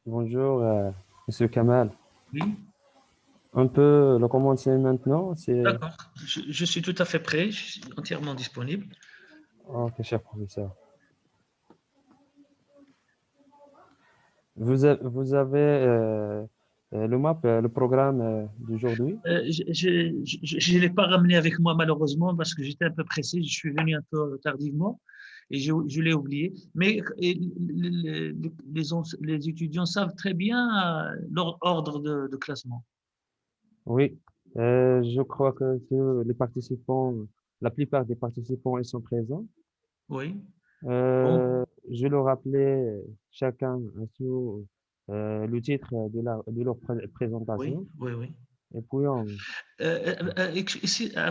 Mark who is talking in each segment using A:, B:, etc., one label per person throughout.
A: Bonjour, Monsieur Kamal.
B: Oui,
A: On peut le commencer maintenant?
B: d'accord. Je suis tout à fait prêt, je suis entièrement disponible.
A: Ok, cher professeur. Vous avez le map, le programme d'aujourd'hui?
B: Je ne l'ai pas ramené avec moi malheureusement parce que j'étais un peu pressé, je suis venu un peu tardivement et je l'ai oublié. Mais les étudiants savent très bien leur ordre de classement.
A: Oui. Je crois que les participants, la plupart des participants, ils sont présents.
B: Oui. Bon,
A: Je leur rappelais chacun sur le titre de leur
B: oui,
A: présentation.
B: oui, oui.
A: Et puis,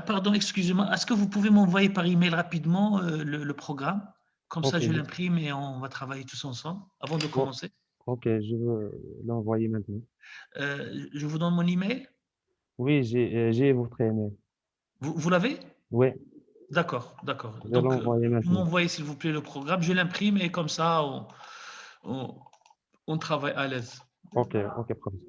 B: Pardon, excusez-moi, est-ce que vous pouvez m'envoyer par email rapidement le programme? Comme ça,
A: ok,
B: je l'imprime et on va travailler tous ensemble avant de
A: bon,
B: commencer.
A: ok, je veux l'envoyer maintenant.
B: Je vous donne mon email.
A: Oui, j'ai votre email.
B: Vous l'avez?
A: Oui,
B: D'accord, d'accord.
A: je vais
B: Donc,
A: l'envoyer
B: vous
A: maintenant.
B: m'envoyez s'il vous plaît le programme, je l'imprime et comme ça, on, on travaille à l'aise.
A: Ok, ok, professeur.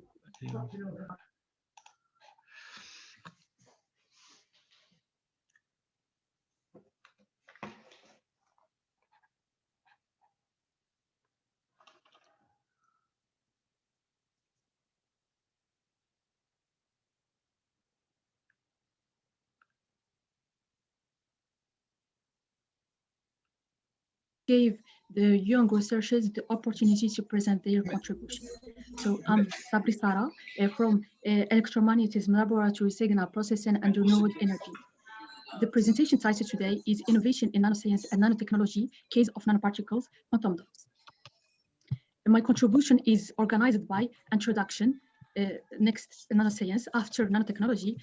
C: Gave the young researchers the opportunity to present their contribution. So I'm Sabri Sara from Electromagnetism Laboratory, Signal Processing and Renewable Energy. The presentation title today is Innovation in Nanoscience and Nanotechnology, Case of Nanoparticles, Quantum Dots. My contribution is organized by introduction, next nanoscience, after nanotechnology,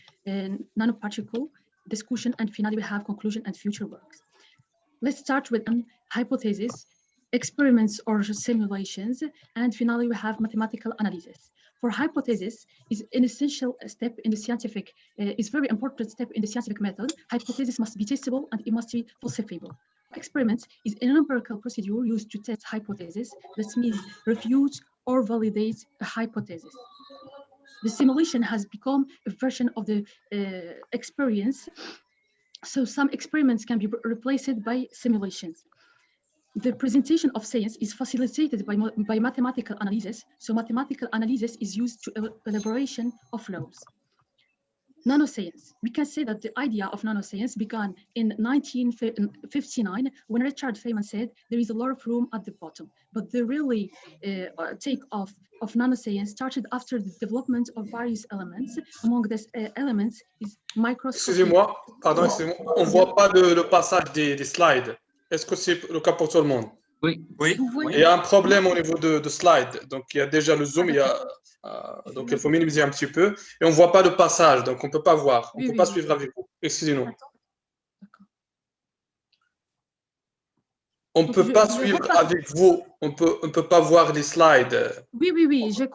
C: nanoparticle, discussion, and finally we have conclusion and future works. Let's start with hypothesis, experiments or simulations, and finally we have mathematical analysis. For hypothesis is an essential step in the scientific, is very important step in the scientific method. Hypothesis must be testable and it must be falsifiable. Experiments is an empirical procedure used to test hypothesis. That means refute or validate a hypothesis. The simulation has become a version of the experience. So some experiments can be replaced by simulations. The presentation of science is facilitated by mathematical analysis. So mathematical analysis is used to elaboration of laws. Nanoscience. We can say that the idea of nanoscience began in 1959 when Richard Feynman said there is a lot of room at the bottom. But the really take off of nanoscience started after the development of various elements. Among these elements is microscopy.
D: Excusez-moi, pardon, excusez-moi. On ne voit pas le passage des slides. Est-ce que c'est le cas pour tout le monde?
B: Oui,
D: Oui.
C: Vous voyez?
D: Il y a un problème au niveau de slide. Donc, il y a déjà le zoom, donc il faut minimiser un petit peu. Et on ne voit pas le passage, donc on ne peut pas voir. On ne
C: Oui,
D: peut
C: oui,
D: pas
C: oui.
D: suivre avec vous. Excusez-nous.
C: D'accord.
D: On ne
C: Donc,
D: peut pas
C: je
D: suivre
C: repars.
D: avec vous. On peut pas voir les slides.
C: Oui, oui, oui, j'ai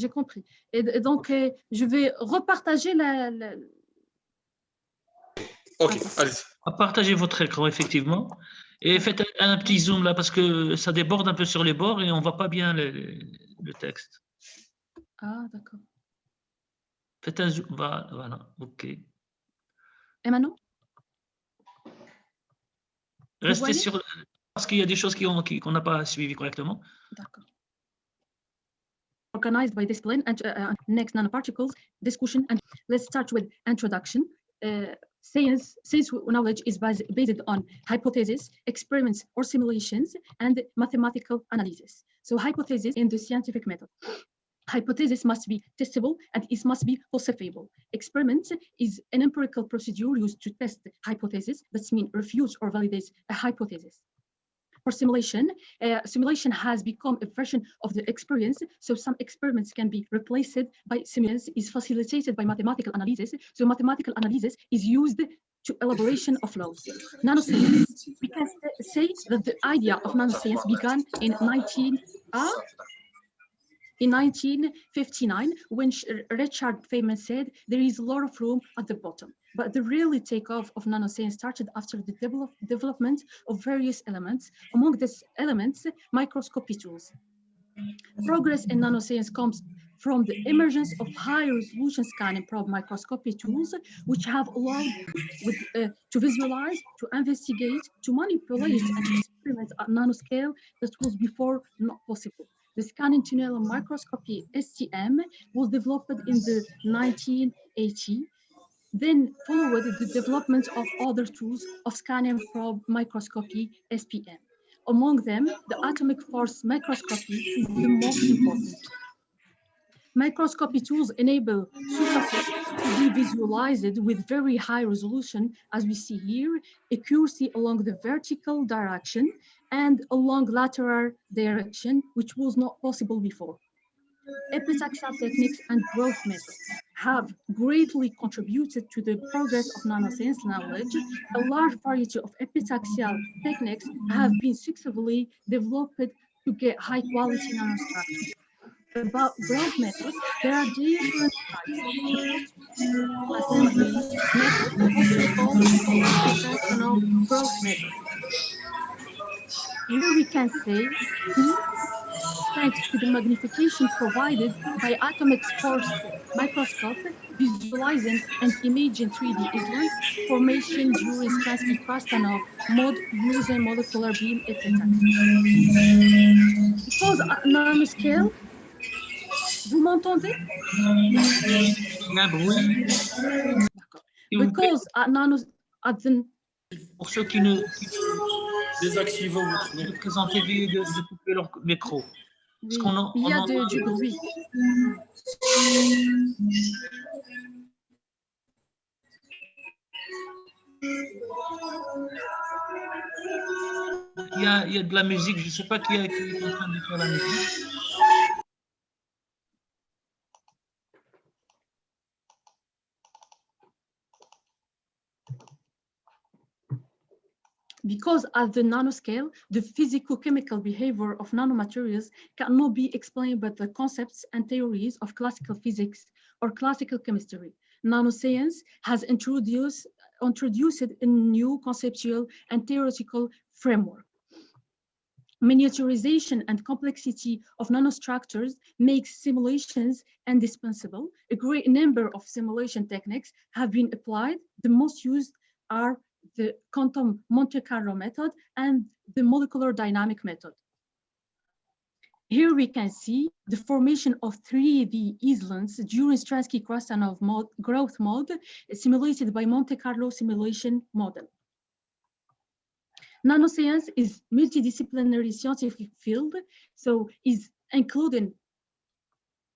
C: compris. Et donc, je vais repartager
D: Ok,
C: Attends.
D: allez-y.
B: partagez votre écran effectivement et faites un petit zoom là parce que ça déborde un peu sur les bords et on voit pas bien le texte.
C: Ah, d'accord.
B: Faites un zoom, voilà, ok.
C: Et maintenant, vous
B: Restez
C: voyez?
B: sur parce qu'il y a des choses qu'on n'a pas suivies correctement.
C: D'accord. Organized by discipline and next nanoparticles discussion. And let's start with introduction. Science knowledge is based on hypotheses, experiments or simulations, and mathematical analysis. So hypothesis in the scientific method. Hypothesis must be testable and it must be falsifiable. Experiment is an empirical procedure used to test hypothesis. That means refute or validate a hypothesis. For simulation, simulation has become a version of the experience. So some experiments can be replaced by simulation is facilitated by mathematical analysis. So mathematical analysis is used to elaboration of laws. Nanoscience, we can say that the idea of nanoscience began in 1959, when Richard Feynman said there is a lot of room at the bottom. But the really takeoff of nanoscience started after the development of various elements. Among these elements, microscopy tools. Progress in nanoscience comes from the emergence of high-resolution scanning probe microscopy tools, which have allowed to visualize, to investigate, to manipulate, and experiment at nanoscale that was before not possible. The scanning tunnel microscopy (STM) was developed in the 1980s, then followed the development of other tools of scanning probe microscopy (SPM). Among them, the atomic force microscopy is the most important. Microscopy tools enable surfaces to be visualized with very high resolution, as we see here, accuracy along the vertical direction and along lateral direction, which was not possible before. Epitaxial techniques and growth methods have greatly contributed to the progress of nanoscience knowledge. A large variety of epitaxial techniques have been successfully developed to get high-quality nanostructures. About growth methods, there are different types. Assembly methods, also called computational growth methods. Here we can say, thanks to the magnification provided by atomic force microscope, visualizing and imaging 3D islands formation during Stransky-Krastanov mode using molecular beam, etc. Because at nanoscale, vous m'entendez? Because at the
B: Pour ceux qui ne
E: Désactivez votre micro.
B: présentez de couper leur micro.
C: oui, il y a du bruit.
B: Il y a de la musique, je ne sais pas qui est en train de faire la musique.
C: Because at the nanoscale, the physico-chemical behavior of nanomaterials cannot be explained by the concepts and theories of classical physics or classical chemistry. Nanoscience has introduced a new conceptual and theoretical framework. Miniaturization and complexity of nanostructures makes simulations indispensable. A great number of simulation techniques have been applied. The most used are the quantum Monte Carlo method and the molecular dynamic method. Here we can see the formation of 3D islands during Stransky-Krastanov growth mode simulated by Monte Carlo simulation model. Nanoscience is multidisciplinary scientific field, so is including,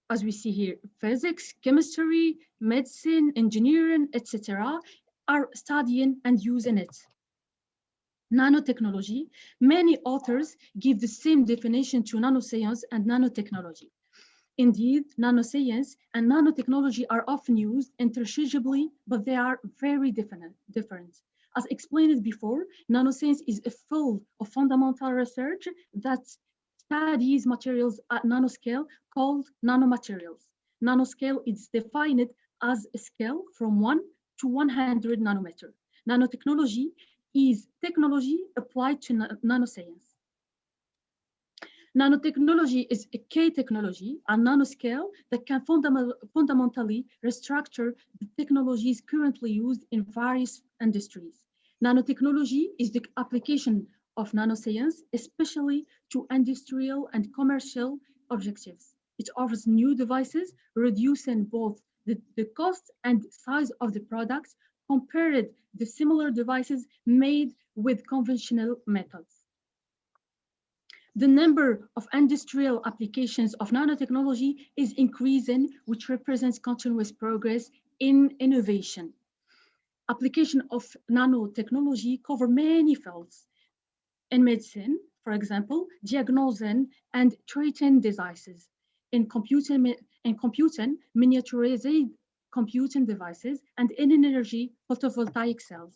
C: as we see here, physics, chemistry, medicine, engineering, etc. are studying and using it. Nanotechnology, many authors give the same definition to nanoscience and nanotechnology. Indeed, nanoscience and nanotechnology are often used interchangeably, but they are very different. As explained before, nanoscience is a field of fundamental research that studies materials at nanoscale called nanomaterials. Nanoscale is defined as a scale from 1 to 100 nanometer. Nanotechnology is technology applied to nanoscience. Nanotechnology is a key technology at nanoscale that can fundamentally restructure the technologies currently used in various industries. Nanotechnology is the application of nanoscience, especially to industrial and commercial objectives. It offers new devices, reducing both the cost and size of the products compared to similar devices made with conventional methods. The number of industrial applications of nanotechnology is increasing, which represents continuous progress in innovation. Application of nanotechnology cover many fields. In medicine, for example, diagnosing and treating diseases. In computing, miniaturized computing devices, and in energy, photovoltaic cells.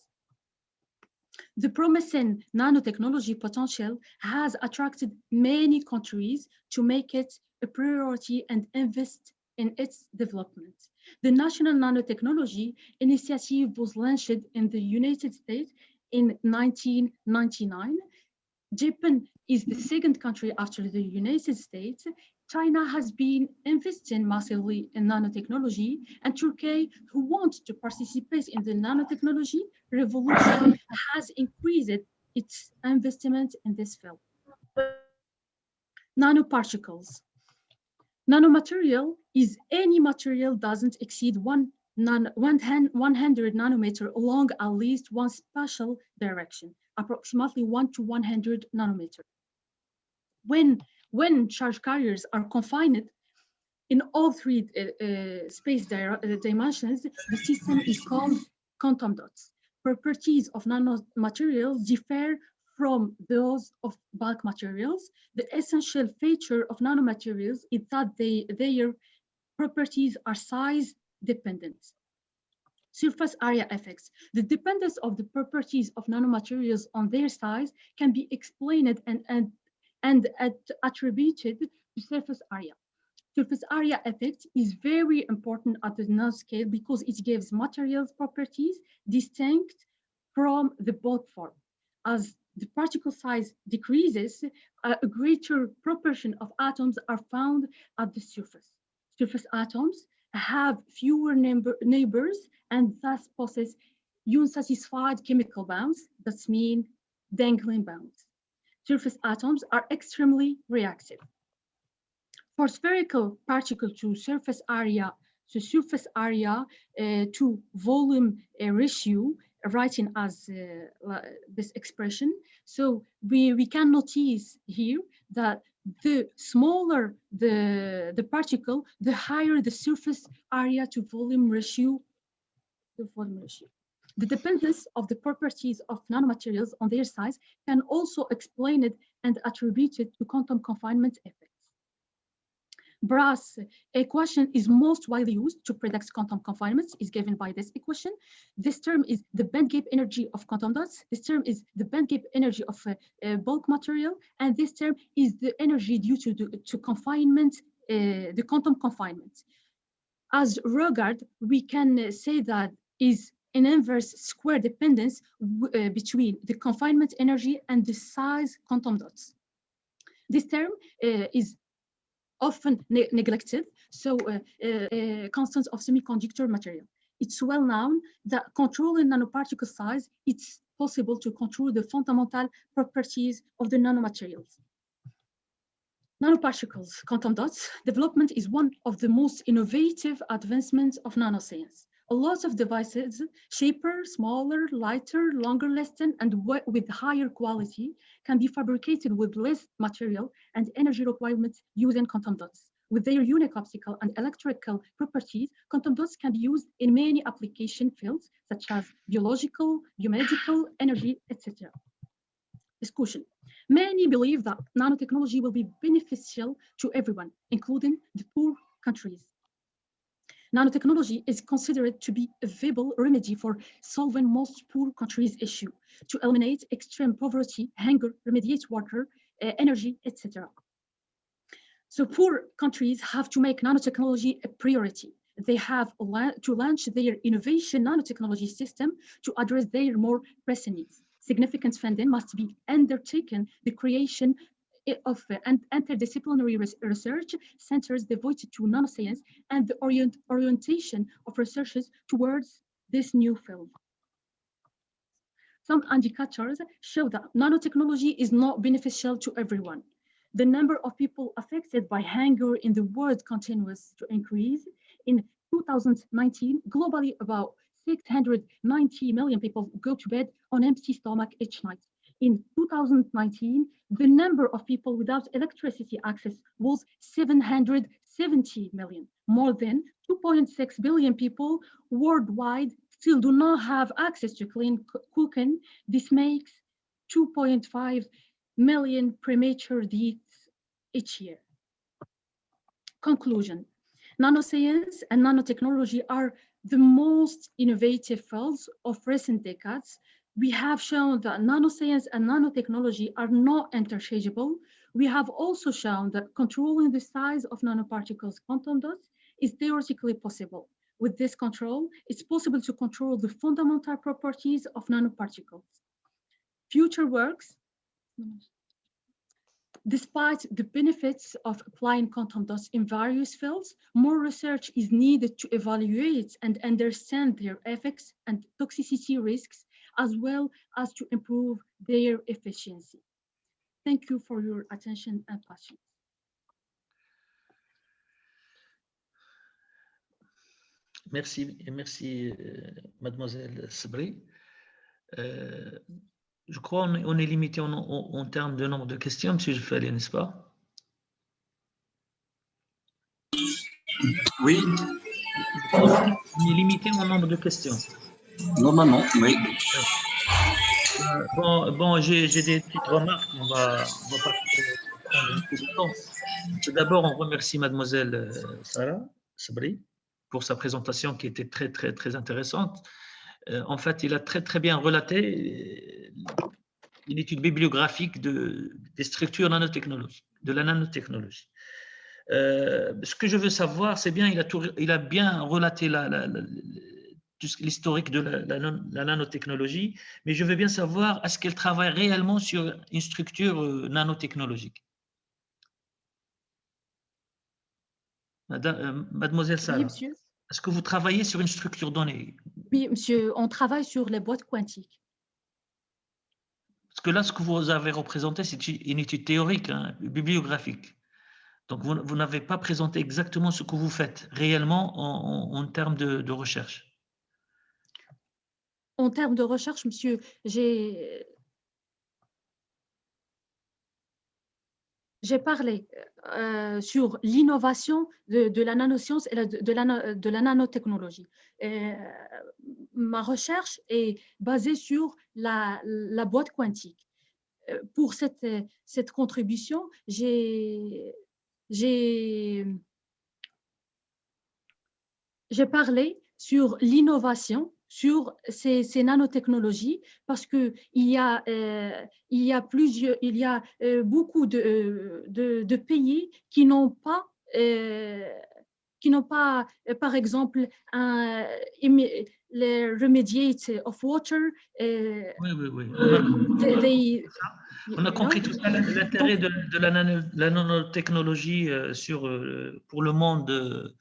C: The promising nanotechnology potential has attracted many countries to make it a priority and invest in its development. The National Nanotechnology Initiative was launched in the United States in 1999. Japan is the second country after the United States. China has been investing massively in nanotechnology, and Turkey, who wants to participate in the nanotechnology revolution, has increased its investment in this field. Nanoparticles. Nanomaterial is any material doesn't exceed 100 nanometer along at least one spatial direction, approximately 1 to 100 nanometer. When charge carriers are confined in all three space dimensions, the system is called quantum dots. Properties of nanomaterials differ from those of bulk materials. The essential feature of nanomaterials is that their properties are size dependent. Surface area effects. The dependence of the properties of nanomaterials on their size can be explained and attributed to surface area. Surface area effect is very important at the nanoscale because it gives materials properties distinct from the bulk form. As the particle size decreases, a greater proportion of atoms are found at the surface. Surface atoms have fewer neighbors and thus possess unsatisfied chemical bonds, that means dangling bonds. Surface atoms are extremely reactive. For spherical particle to surface area to volume ratio, writing as this expression. So we can notice here that the smaller the particle, the higher the surface area to volume ratio. The dependence of the properties of nanomaterials on their size can also explain it and attribute it to quantum confinement effects. Brass equation is most widely used to predict quantum confinement, is given by this equation. This term is the band gap energy of quantum dots. This term is the band gap energy of bulk material. And this term is the energy due to confinement, the quantum confinement. As regard, we can say that is an inverse square dependence between the confinement energy and the size quantum dots. This term is often neglected, so constants of semiconductor material. It's well known that controlling nanoparticle size, it's possible to control the fundamental properties of the nanomaterials. Nanoparticles, quantum dots, development is one of the most innovative advancements of nanoscience. A lot of devices, shaper, smaller, lighter, longer lasting, and with higher quality, can be fabricated with less material and energy requirements using quantum dots. With their unique optical and electrical properties, quantum dots can be used in many application fields, such as biological, biomedical, energy, etc. Discussion. Many believe that nanotechnology will be beneficial to everyone, including the poor countries. Nanotechnology is considered to be a viable remedy for solving most poor countries' issue, to eliminate extreme poverty, hunger, remediate water, energy, etc. So poor countries have to make nanotechnology a priority. They have to launch their innovation nanotechnology system to address their more pressing needs. Significant funding must be undertaken, the creation of interdisciplinary research centers devoted to nanoscience and the orientation of researchers towards this new field. Some indicators show that nanotechnology is not beneficial to everyone. The number of people affected by hunger in the world continues to increase. In 2019, globally, about 690 million people go to bed on empty stomach each night. In 2019, the number of people without electricity access was 770 million. More than 2.6 billion people worldwide still do not have access to clean cooking. This makes 2.5 million premature deaths each year. Conclusion. Nanoscience and nanotechnology are the most innovative fields of recent decades. We have shown that nanoscience and nanotechnology are not interchangeable. We have also shown that controlling the size of nanoparticles, quantum dots, is theoretically possible. With this control, it's possible to control the fundamental properties of nanoparticles. Future works Despite the benefits of applying quantum dots in various fields, more research is needed to evaluate and understand their effects and toxicity risks, as well as to improve their efficiency. Thank you for your attention and patience.
B: Merci, merci, mademoiselle Sabri. Je crois qu'on est limité en termes de nombre de questions, monsieur Jeffali, n'est-ce pas?
E: Oui,
B: On est limité en nombre de questions.
E: normalement, oui.
B: Bon, j'ai des petites remarques. On va pas prendre beaucoup de temps. Tout d'abord, on remercie mademoiselle Sarah Sabri pour sa présentation qui était très, très, très intéressante. En fait, il a très, très bien relaté une étude bibliographique des structures nanotechnologiques, de la nanotechnologie. Ce que je veux savoir, c'est bien, il a bien relaté l'historique de la nanotechnologie, mais je veux bien savoir, est-ce qu'elle travaille réellement sur une structure nanotechnologique? Mademoiselle Sarah,
C: Oui, monsieur.
B: est-ce que vous travaillez sur une structure donnée?
C: Oui, monsieur, on travaille sur les boîtes quantiques.
B: Parce que là, ce que vous avez représenté, c'est une étude théorique, hein, bibliographique. Donc, vous n'avez pas présenté exactement ce que vous faites réellement en termes de recherche.
C: En termes de recherche, monsieur, j'ai parlé sur l'innovation de la nanoscience et de la nanotechnologie. Ma recherche est basée sur la boîte quantique. Pour cette contribution, j'ai parlé sur l'innovation, sur ces nanotechnologies, parce que il y a beaucoup de pays qui n'ont pas, par exemple, les remediate of water.
B: Oui. On a compris tout ça, l'intérêt de la nanotechnologie pour le monde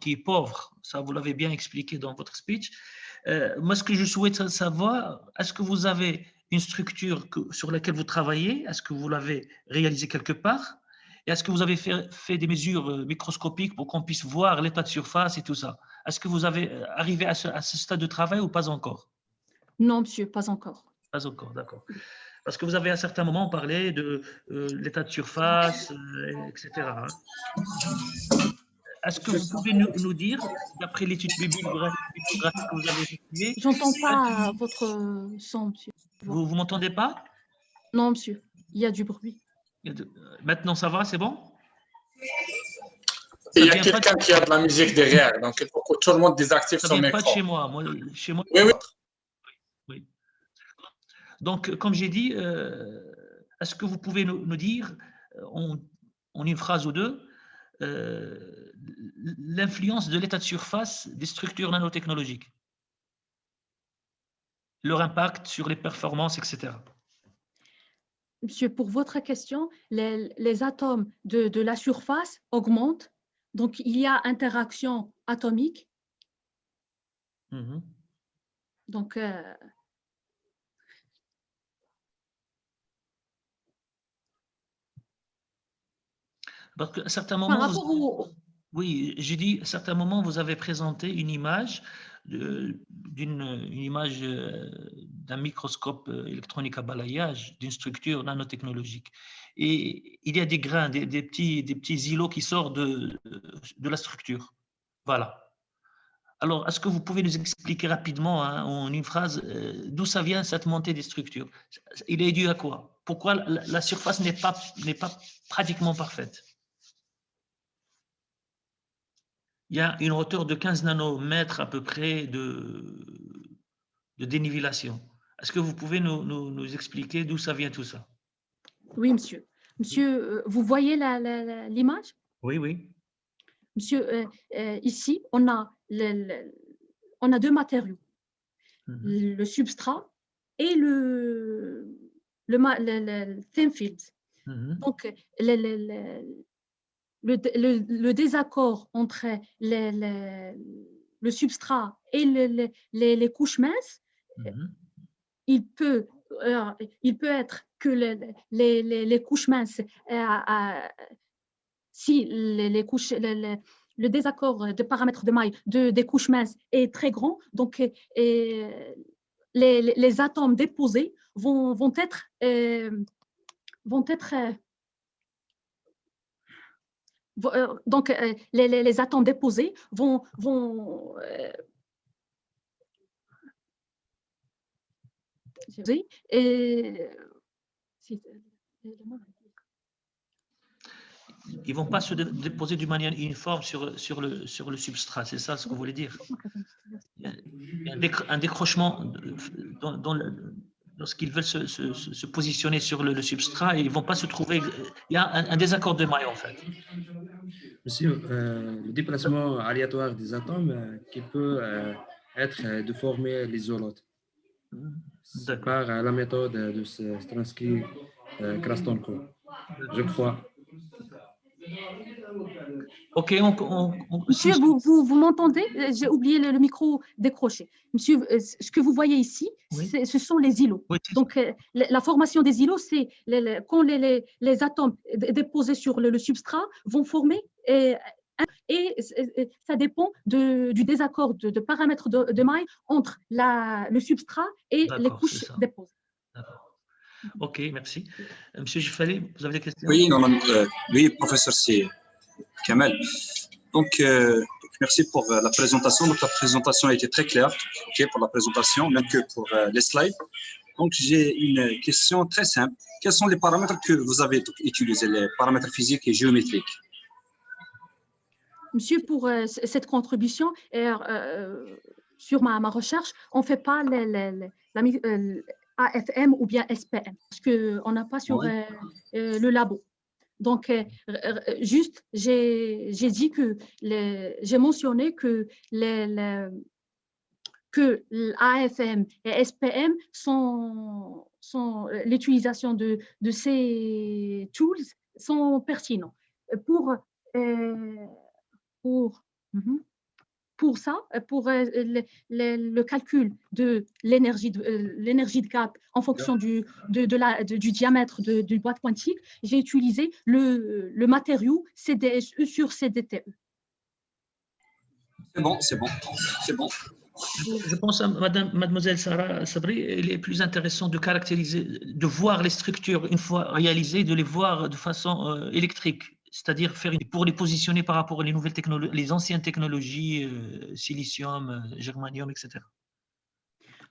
B: qui est pauvre. Ça, vous l'avez bien expliqué dans votre speech. Moi, ce que je souhaite savoir, est-ce que vous avez une structure sur laquelle vous travaillez? Est-ce que vous l'avez réalisée quelque part? Et est-ce que vous avez fait des mesures microscopiques pour qu'on puisse voir l'état de surface et tout ça? Est-ce que vous avez arrivé à ce stade de travail ou pas encore?
C: Non, monsieur, pas encore.
B: Pas encore, d'accord. Parce que vous avez à certains moments parlé de l'état de surface, etc. Hein. Est-ce que vous pouvez nous dire, d'après l'étude bibliographique que vous avez effectuée…
C: J'entends pas votre son, monsieur.
B: Vous m'entendez pas?
C: Non, monsieur, il y a du bruit.
B: Maintenant, ça va, c'est bon?
D: Il y a quelqu'un qui a de la musique derrière, donc il faut que tout le monde désactive son micro.
B: Ça vient pas de chez moi. Chez moi. Oui. Donc, comme j'ai dit, est-ce que vous pouvez nous dire, en une phrase ou deux, l'influence de l'état de surface des structures nanotechnologiques, leur impact sur les performances, etc.
C: Monsieur, pour votre question, les atomes de la surface augmentent, donc il y a interaction atomique. Donc,
B: parce qu'à certains moments, oui, j'ai dit, à certains moments, vous avez présenté une image d'un microscope électronique à balayage d'une structure nanotechnologique. Et il y a des grains, des petits îlots qui sortent de la structure. Voilà. Alors, est-ce que vous pouvez nous expliquer rapidement, hein, en une phrase, d'où ça vient cette montée des structures? Il est dû à quoi? Pourquoi la surface n'est pas pratiquement parfaite? Il y a une hauteur de 15 nanomètres à peu près de dénivellation. Est-ce que vous pouvez nous expliquer d'où ça vient tout ça?
C: Oui, monsieur. Monsieur, vous voyez l'image?
B: Oui.
C: Monsieur, ici, on a deux matériaux, le substrat et le thin film. Donc, le désaccord entre le substrat et les couches minces, il peut être que les couches minces, si le désaccord de paramètres de maille des couches minces est très grand, donc les atomes déposés vont être donc les atomes déposés vont
B: Ils vont pas se déposer d'une manière uniforme sur le substrat, c'est ça ce que vous voulez dire? Il y a un décrochement lorsqu'ils veulent se positionner sur le substrat, et ils ne vont pas se trouver. Il y a un désaccord de maille en fait.
F: Monsieur, le déplacement aléatoire des atomes qui peut être de former l'isolote. C'est par la méthode de Stransky-Krastenko, je crois.
B: Ok,
C: Monsieur, vous m'entendez? J'ai oublié le micro décroché. Monsieur, ce que vous voyez ici,
B: oui.
C: Ce sont les îlots.
B: Oui,
C: donc, la formation des îlots, c'est quand les atomes déposés sur le substrat vont former, et ça dépend du désaccord de paramètres de maille entre le substrat et les couches déposées.
B: D'accord. Ok, merci. Monsieur Gifali, vous avez des questions?
E: Oui, oui, professeur, c'est Kamel. Donc, merci pour la présentation. Donc, la présentation a été très claire, pour la présentation, même que pour les slides. Donc, j'ai une question très simple. Quels sont les paramètres que vous avez utilisés, les paramètres physiques et géométriques?
C: Monsieur, pour cette contribution, sur ma recherche, on ne fait pas AFM ou bien SPM, parce qu'on n'a pas sur le labo. Donc, juste, j'ai dit que j'ai mentionné que l'AFM et SPM sont l'utilisation de ces tools sont pertinents pour ça, pour le calcul de l'énergie de gap en fonction du diamètre du boîte quantique, j'ai utilisé le matériau sur CDTE.
E: C'est bon.
B: Je pense à mademoiselle Sarah Sabri, il est plus intéressant de caractériser, de voir les structures une fois réalisées, de les voir de façon électrique. C'est-à-dire pour les positionner par rapport aux nouvelles technologies, les anciennes technologies, silicium, germanium, etc.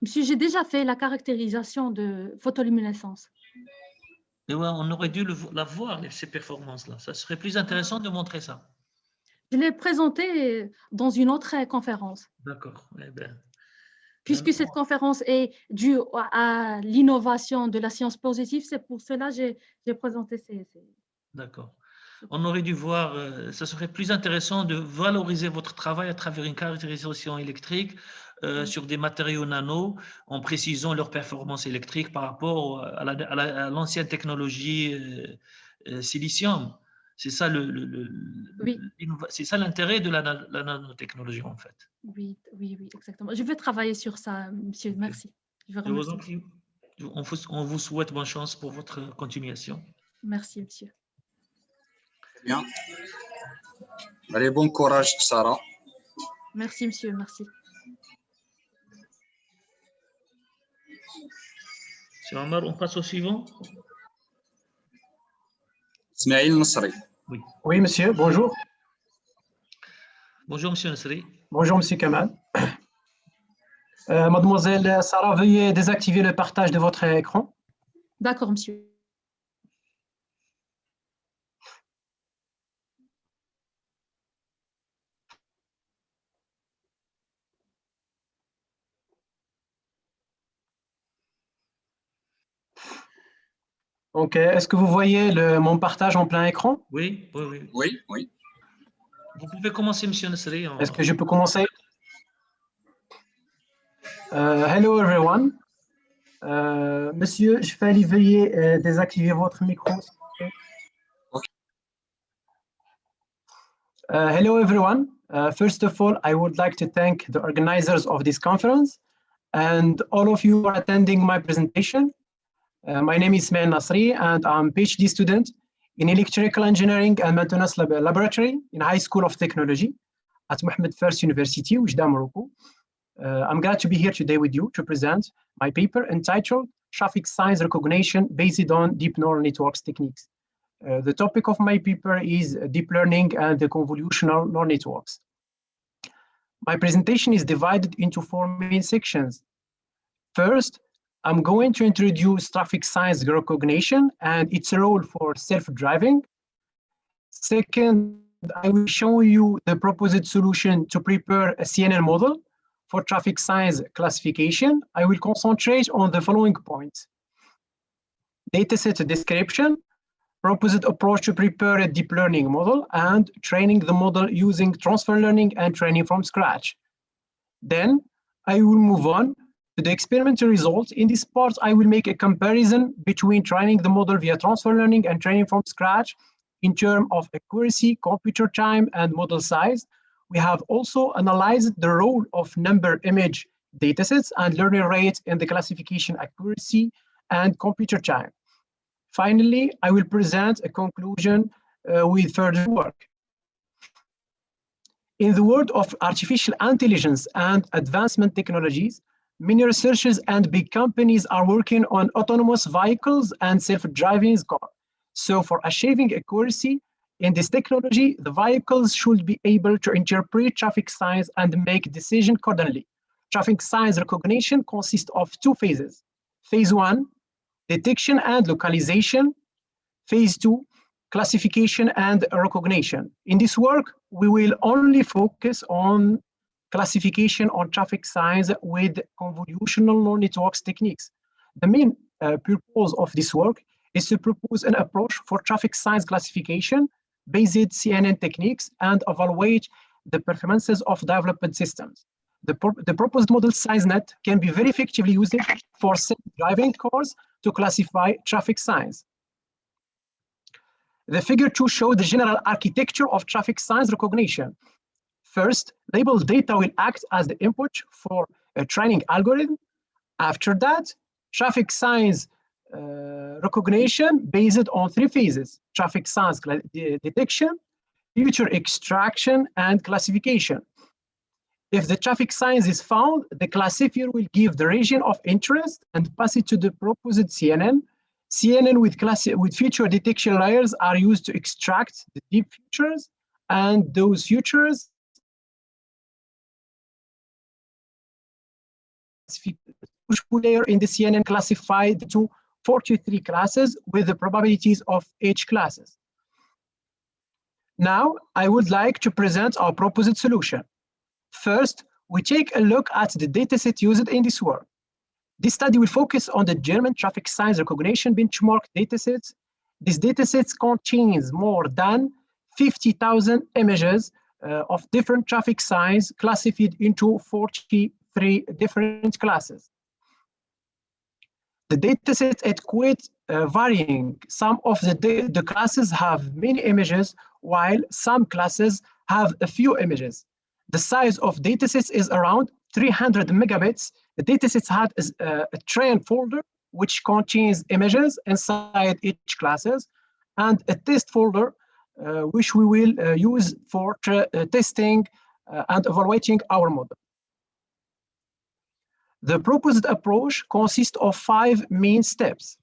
C: Monsieur, j'ai déjà fait la caractérisation de photoluminescence.
B: Et ouais, on aurait dû la voir, ces performances-là. Ça serait plus intéressant de montrer ça.
C: Je l'ai présenté dans une autre conférence.
B: D'accord. Eh ben,
C: puisque cette conférence est due à l'innovation de la science positive, c'est pour cela que j'ai présenté ces...
B: D'accord. On aurait dû voir, ça serait plus intéressant de valoriser votre travail à travers une caractérisation électrique sur des matériaux nano, en précisant leur performance électrique par rapport à l'ancienne technologie silicium. C'est ça c'est ça l'intérêt de la nanotechnologie en fait.
C: Oui, exactement. Je vais travailler sur ça, monsieur. Merci. Je
B: vous en prie. On vous souhaite bonne chance pour votre continuation.
C: Merci, monsieur.
E: Bien. Allez, bon courage, Sarah.
C: Merci, monsieur. Merci.
B: Monsieur Omar, on passe au suivant.
E: Ismaël Nasri.
G: Oui, monsieur, bonjour.
B: Bonjour, monsieur Nasri.
G: Bonjour, monsieur Kamal. Mademoiselle Sarah, veuillez désactiver le partage de votre écran.
C: D'accord, monsieur.
G: Donc, est-ce que vous voyez mon partage en plein écran?
B: Oui. Vous pouvez commencer, monsieur Nasri.
G: Est-ce que je peux commencer? Hello, everyone. Monsieur Jfali, veuillez désactiver votre micro, s'il vous Hello, everyone. First of all, I would like to thank the organizers of this conference and all of you for attending my presentation. My name is Ismail Nasri, and I'm a PhD student in Electrical Engineering and Maintenance Laboratory in High School of Technology at Mohammed First University, Oujda, Morocco. I'm glad to be here today with you to present my paper entitled Traffic Signs Recognition Based on Deep Neural Networks Techniques. The topic of my paper is deep learning and the convolutional neural networks. My presentation is divided into 4 main sections. First, I'm going to introduce traffic signs recognition and its role for self-driving. Second, I will show you the proposed solution to prepare a CNN model for traffic signs classification. I will concentrate on the following points: dataset description, proposed approach to prepare a deep learning model, and training the model using transfer learning and training from scratch. Then I will move on to the experimental results. In this part, I will make a comparison between training the model via transfer learning and training from scratch in terms of accuracy, computer time, and model size. We have also analyzed the role of number image datasets and learning rate in the classification accuracy and computer time. Finally, I will present a conclusion with further work. In the world of artificial intelligence and advancement technologies, many researchers and big companies are working on autonomous vehicles and self-driving cars. So for achieving accuracy in this technology, the vehicles should be able to interpret traffic signs and make decisions accordingly. Traffic signs recognition consists of 2 phases. Phase 1, detection and localization. Phase 2, classification and recognition. In this work, we will only focus on classification on traffic signs with convolutional neural networks techniques. The main purpose of this work is to propose an approach for traffic signs classification based CNN techniques and evaluate the performances of development systems. The proposed model ScienceNet can be very effectively used for self-driving cars to classify traffic signs. The figure 2 shows the general architecture of traffic signs recognition. First, labeled data will act as the input for a training algorithm. After that, traffic signs recognition based on 3 phases: traffic signs detection, feature extraction, and classification. If the traffic signs is found, the classifier will give the region of interest and pass it to the proposed CNN. CNN with feature detection layers are used to extract the deep features, and those features push-pull layer in the CNN classified to 43 classes with the probabilities of each classes. Now, I would like to present our proposed solution. First, we take a look at the dataset used in this work. This study will focus on the German traffic signs recognition benchmark datasets. This dataset contains more than 50,000 images of different traffic signs classified into 43 different classes. The dataset is quite varying. Some of the classes have many images, while some classes have a few images. The size of datasets is around 300 megabits. The datasets had a train folder, which contains images inside each classes, and a test folder, which we will use for testing and evaluating our model. The proposed approach consists of 5 main steps.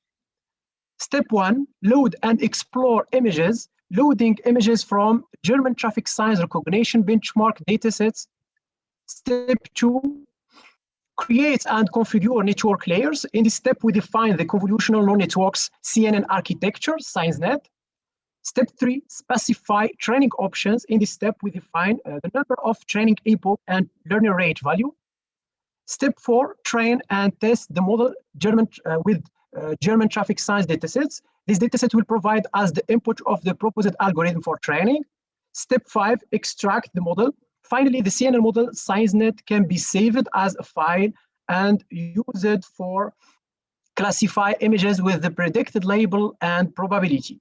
G: Step 1, load and explore images. Loading images from German traffic signs recognition benchmark datasets. Step 2, create and configure network layers. In this step, we define the convolutional neural networks CNN architecture, ScienceNet. Step 3, specify training options. In this step, we define the number of training epoch and learning rate value. Step 4, train and test the model with German traffic signs datasets. This dataset will provide us the input of the proposed algorithm for training. Step 5, extract the model. Finally, the CNN model ScienceNet can be saved as a file and used for classify images with the predicted label and probability.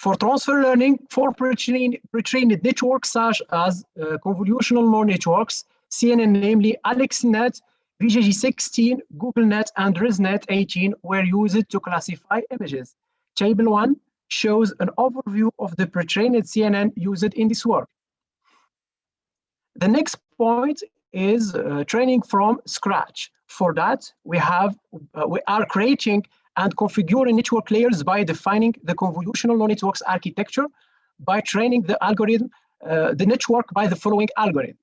G: For transfer learning, for pre-trained networks such as convolutional neural networks, CNN, namely AlexNet, VGG16, GoogleNet, and ResNet18 were used to classify images. Table 1 shows an overview of the pre-trained CNN used in this work. The next point is training from scratch. For that, we are creating and configuring network layers by defining the convolutional neural networks architecture by training the algorithm, the network by the following algorithm.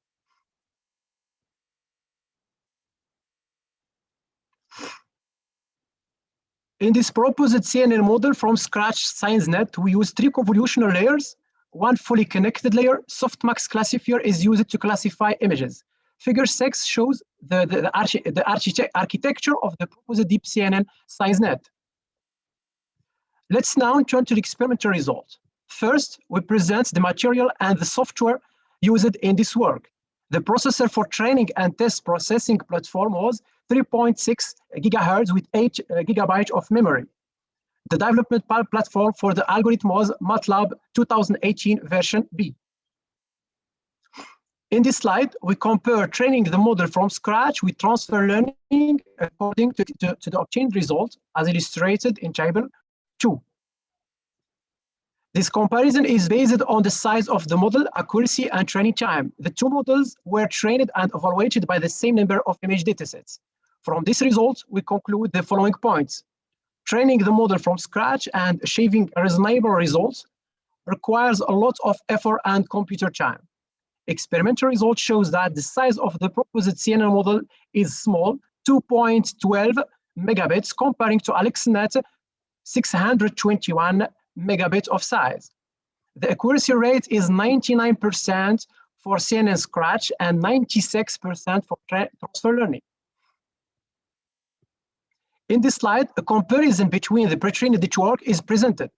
G: In this proposed CNN model from scratch ScienceNet, we use 3 convolutional layers. One fully connected layer, softmax classifier, is used to classify images. Figure 6 shows the architecture of the proposed deep CNN ScienceNet. Let's now turn to the experimental result. First, we present the material and the software used in this work. The processor for training and test processing platform was 3.6 gigahertz with 8 gigabytes of memory. The development platform for the algorithm was MATLAB 2018 version B. In this slide, we compare training the model from scratch with transfer learning according to the obtained result as illustrated in table 2. This comparison is based on the size of the model, accuracy, and training time. The 2 models were trained and evaluated by the same number of image datasets. From this result, we conclude the following points. Training the model from scratch and achieving reasonable results requires a lot of effort and computer time. Experimental result shows that the size of the proposed CNN model is small, 2.12 megabits, comparing to AlexNet 621 megabits of size. The accuracy rate is 99% for CNN Scratch and 96% for transfer learning. In this slide, a comparison between the pre-trained network is presented.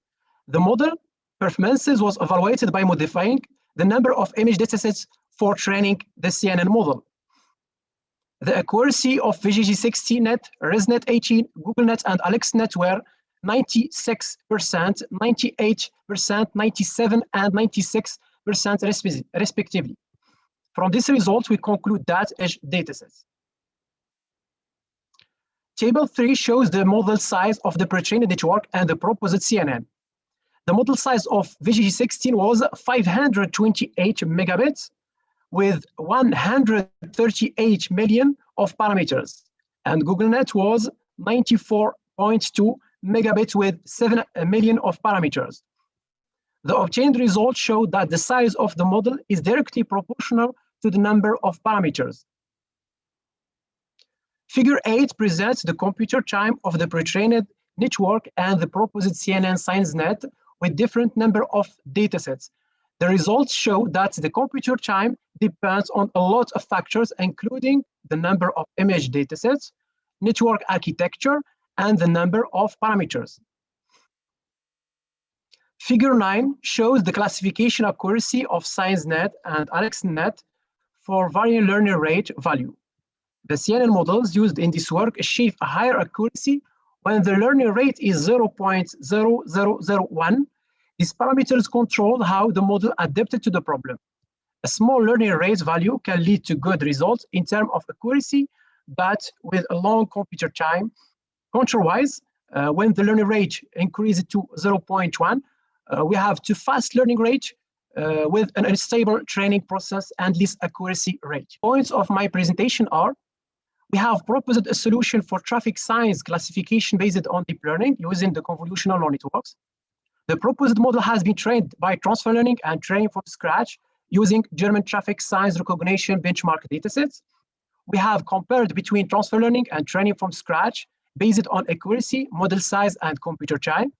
G: The model performances was evaluated by modifying the number of image datasets for training the CNN model. The accuracy of VGG16net, ResNet18, GoogleNet, and AlexNet were 96%, 98%, 97%, and 96% respectively. From this result, we conclude that edge datasets. Table 3 shows the model size of the pre-trained network and the proposed CNN. The model size of VGG16 was 528 megabits with 138 million of parameters, and GoogleNet was 94.2 megabits with 7 million of parameters. The obtained results show that the size of the model is directly proportional to the number of parameters. Figure 8 presents the computer time of the pre-trained network and the proposed CNN ScienceNet with different number of datasets. The results show that the computer time depends on a lot of factors, including the number of image datasets, network architecture, and the number of parameters. Figure 9 shows the classification accuracy of ScienceNet and AlexNet for varying learning rate value. The CNN models used in this work achieve a higher accuracy when the learning rate is 0.0001. These parameters control how the model adapted to the problem. A small learning rate value can lead to good results in terms of accuracy, but with a long computer time. Contrariwise, when the learning rate increases to 0.1, we have too fast learning rate with an unstable training process and less accuracy rate. Points of my presentation are: we have proposed a solution for traffic science classification based on deep learning using the convolutional neural networks. The proposed model has been trained by transfer learning and training from scratch using German traffic science recognition benchmark datasets. We have compared between transfer learning and training from scratch based on accuracy, model size, and computer time.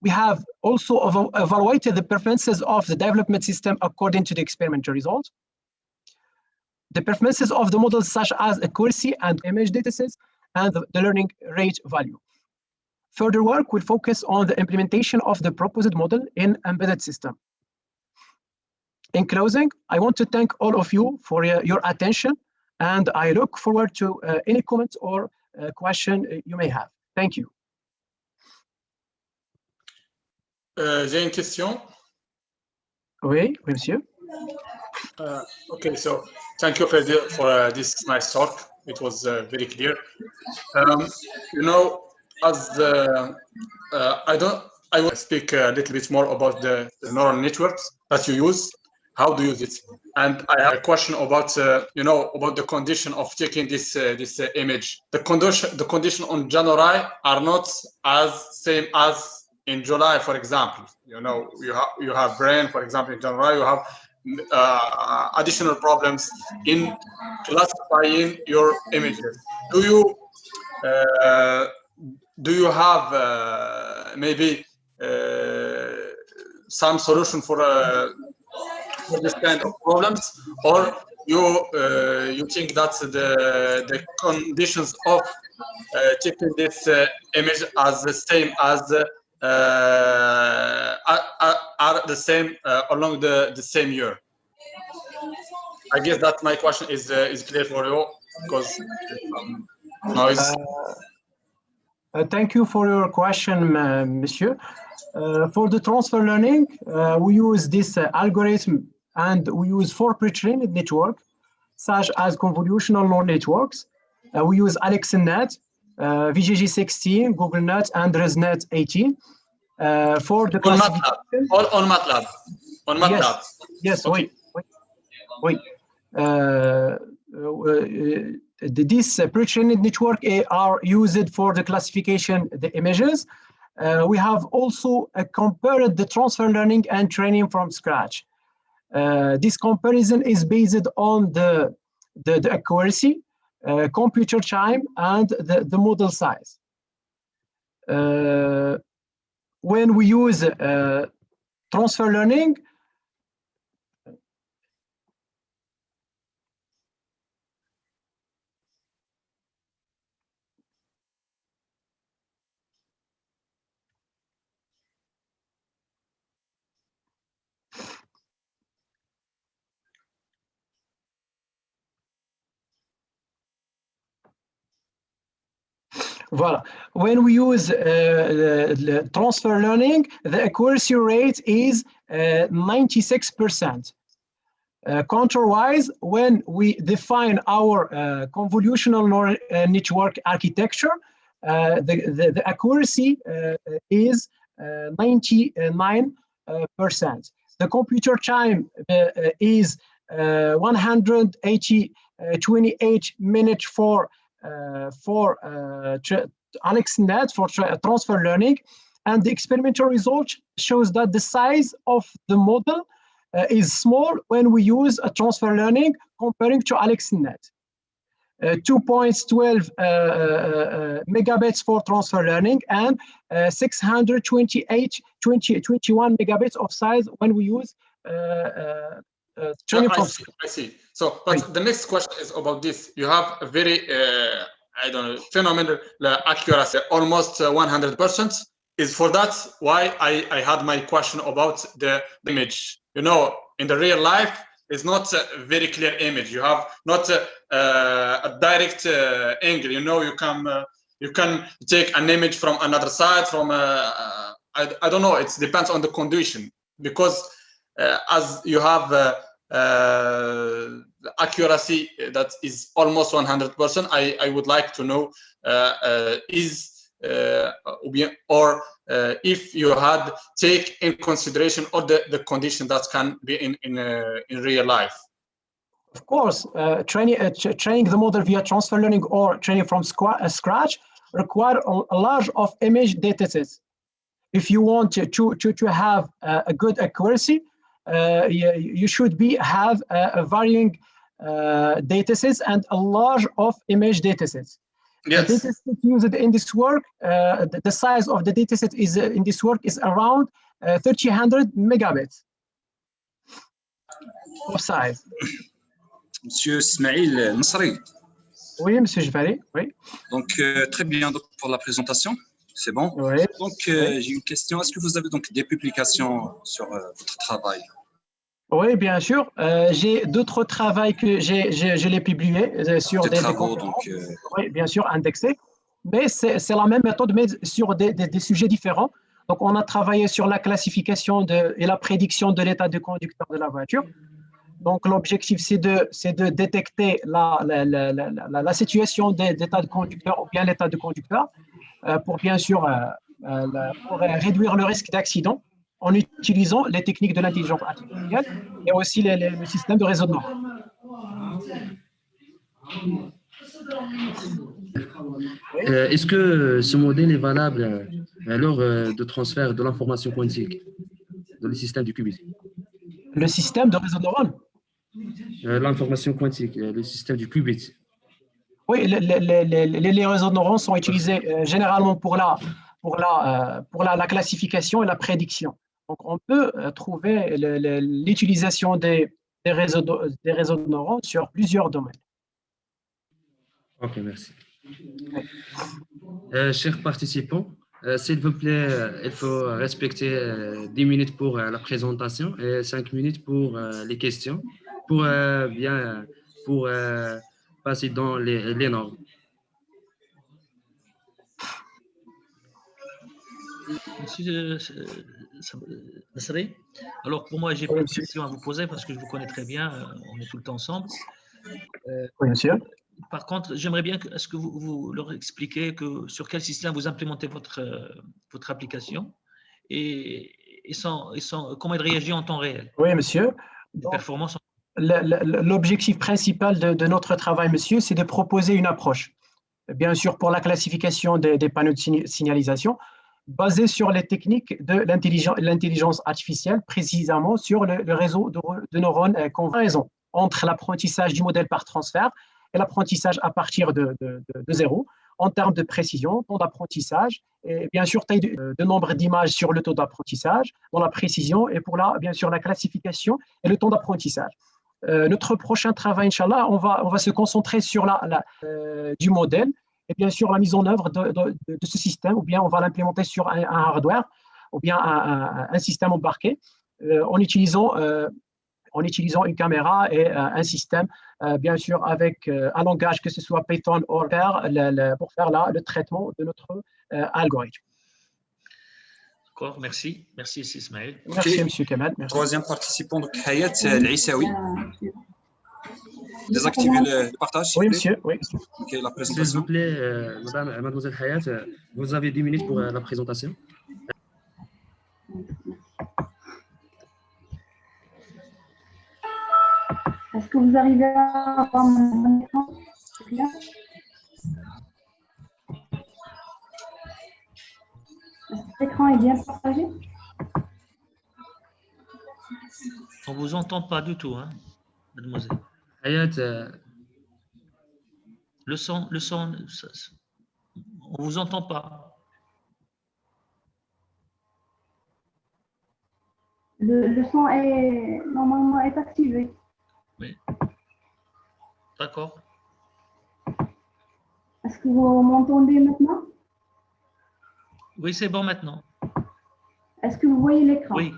G: We have also evaluated the performances of the development system according to the experimental results. The performances of the models such as accuracy and image datasets and the learning rate value. Further work will focus on the implementation of the proposed model in embedded system. In closing, I want to thank all of you for your attention, and I look forward to any comments or question you may have. Thank you.
D: J'ai une question.
G: Oui, oui, monsieur.
D: Okay, so thank you for this nice talk. It was very clear. You know, as the I will speak a little bit more about the neural networks that you use. How do you use it? And I have a question about you know, about the condition of taking this image. The condition on January are not as same as in July, for example. You know, you have brain, for example, in January you have additional problems in classifying your images. Do you have maybe some solution for this kind of problems, or you think that the conditions of taking this image as the same as are the same along the same year? I guess that my question is clear for you because noise.
G: Thank you for your question, monsieur. For the transfer learning, we use this algorithm, and we use 4 pre-trained networks, such as convolutional neural networks. We use AlexNet, VGG16, GoogleNet, and ResNet 18 for the classification.
D: On MATLAB. On MATLab.
G: Yes, okay. Wait. This pre-trained network are used for the classification of the images. We have also compared the transfer learning and training from scratch. This comparison is based on the accuracy, computer time, and the model size. When we use transfer learning, voilà. When we use transfer learning, the accuracy rate is 96%. Counterwise, when we define our convolutional neural network architecture, the accuracy is 99%. The computer time is 128 minutes for AlexNet for transfer learning, and the experimental result shows that the size of the model is small when we use a transfer learning comparing to AlexNet. 2.12 megabits for transfer learning, and 621 megabits of size when we use training from scratch.
D: I see. So, but the next question is about this. You have a very, I don't know, phenomenal accuracy, almost 100%. Is for that why I had my question about the image. You know, in the real life, it's not a very clear image. You have not a direct angle. You know, you can take an image from another side, from I don't know. It depends on the condition, because as you have accuracy that is almost 100%. I would like to know if you had take in consideration all the conditions that can be in real life.
G: Of course, training the model via transfer learning or training from scratch require a large of image datasets. If you want to have a good accuracy, you should have a varying datasets and a large of image datasets.
D: Yes.
G: The dataset used in this work, the size of the dataset is in this work is around 300 megabits of size.
E: Monsieur Ismail Nasri.
G: Oui, Monsieur Jafari. Oui.
E: Donc, très bien donc, pour la présentation. C'est bon.
G: Oui.
E: Donc, j'ai une question. Est-ce que vous avez donc des publications sur votre travail?
G: Oui, bien sûr. J'ai d'autres travaux que je l'ai publiés sur des
E: travaux, donc,
G: oui, bien sûr, indexés. Mais c'est la même méthode, mais sur des sujets différents. Donc, on a travaillé sur la classification et la prédiction de l'état de conducteur de la voiture. Donc, l'objectif, c'est de détecter la situation d'état de conducteur ou bien l'état de conducteur pour bien sûr pour réduire le risque d'accident en utilisant les techniques de l'intelligence artificielle et aussi le système de réseau de neurones.
F: Est-ce que ce modèle est valable lors de transfert de l'information quantique dans le système du qubit?
G: Le système de réseau de neurones?
F: L'information quantique, le système du qubit.
G: Oui, les réseaux de neurones sont utilisés généralement pour la classification et la prédiction. Donc, on peut trouver l'utilisation des réseaux de neurones sur plusieurs domaines.
F: Ok, merci. Chers participants, s'il vous plaît, il faut respecter 10 minutes pour la présentation et 5 minutes pour les questions, pour passer dans les normes.
B: Monsieur Nasri, alors pour moi, j'ai plein de questions à vous poser parce que je vous connais très bien, on est tout le temps ensemble.
G: Oui, monsieur.
B: Par contre, j'aimerais bien, est-ce que vous leur expliquez sur quel système vous implémentez votre application et comment elle réagit en temps réel?
G: Oui, monsieur.
B: Les performances.
G: L'objectif principal de notre travail, monsieur, c'est de proposer une approche, bien sûr, pour la classification des panneaux de signalisation, basée sur les techniques de l'intelligence artificielle, précisément sur le réseau de neurones comparaison entre l'apprentissage du modèle par transfert et l'apprentissage à partir de zéro, en termes de précision, temps d'apprentissage, et bien sûr, taille de nombre d'images sur le taux d'apprentissage, dans la précision, et pour bien sûr, la classification et le temps d'apprentissage. Notre prochain travail, Inch'Allah, on va se concentrer sur du modèle, et bien sûr, la mise en œuvre de ce système, ou bien on va l'implémenter sur un hardware, ou bien un système embarqué, en utilisant une caméra et un système, bien sûr, avec un langage, que ce soit Python ou R, pour faire le traitement de notre algorithme.
B: D'accord, merci. Merci, Ismaël.
G: Merci, M. Kamal. Merci.
E: Troisième participant, donc Hayat Al-Issaoui. Désactivez le partage, s'il
G: Oui,
E: vous plaît.
G: monsieur. Oui.
E: Ok, la
F: S'il
E: présentation.
F: vous plaît, mademoiselle Hayat, vous avez 10 minutes pour la présentation.
H: Est-ce que vous arrivez à voir mon écran? Est-ce que l'écran est bien partagé?
B: On ne vous entend pas du tout, hein, mademoiselle.
F: Hayat,
B: le son, on ne vous entend pas.
H: Le son est normalement activé.
B: Oui. D'accord.
H: Est-ce que vous m'entendez maintenant?
B: Oui, c'est bon maintenant.
H: Est-ce que vous voyez l'écran?
B: Oui.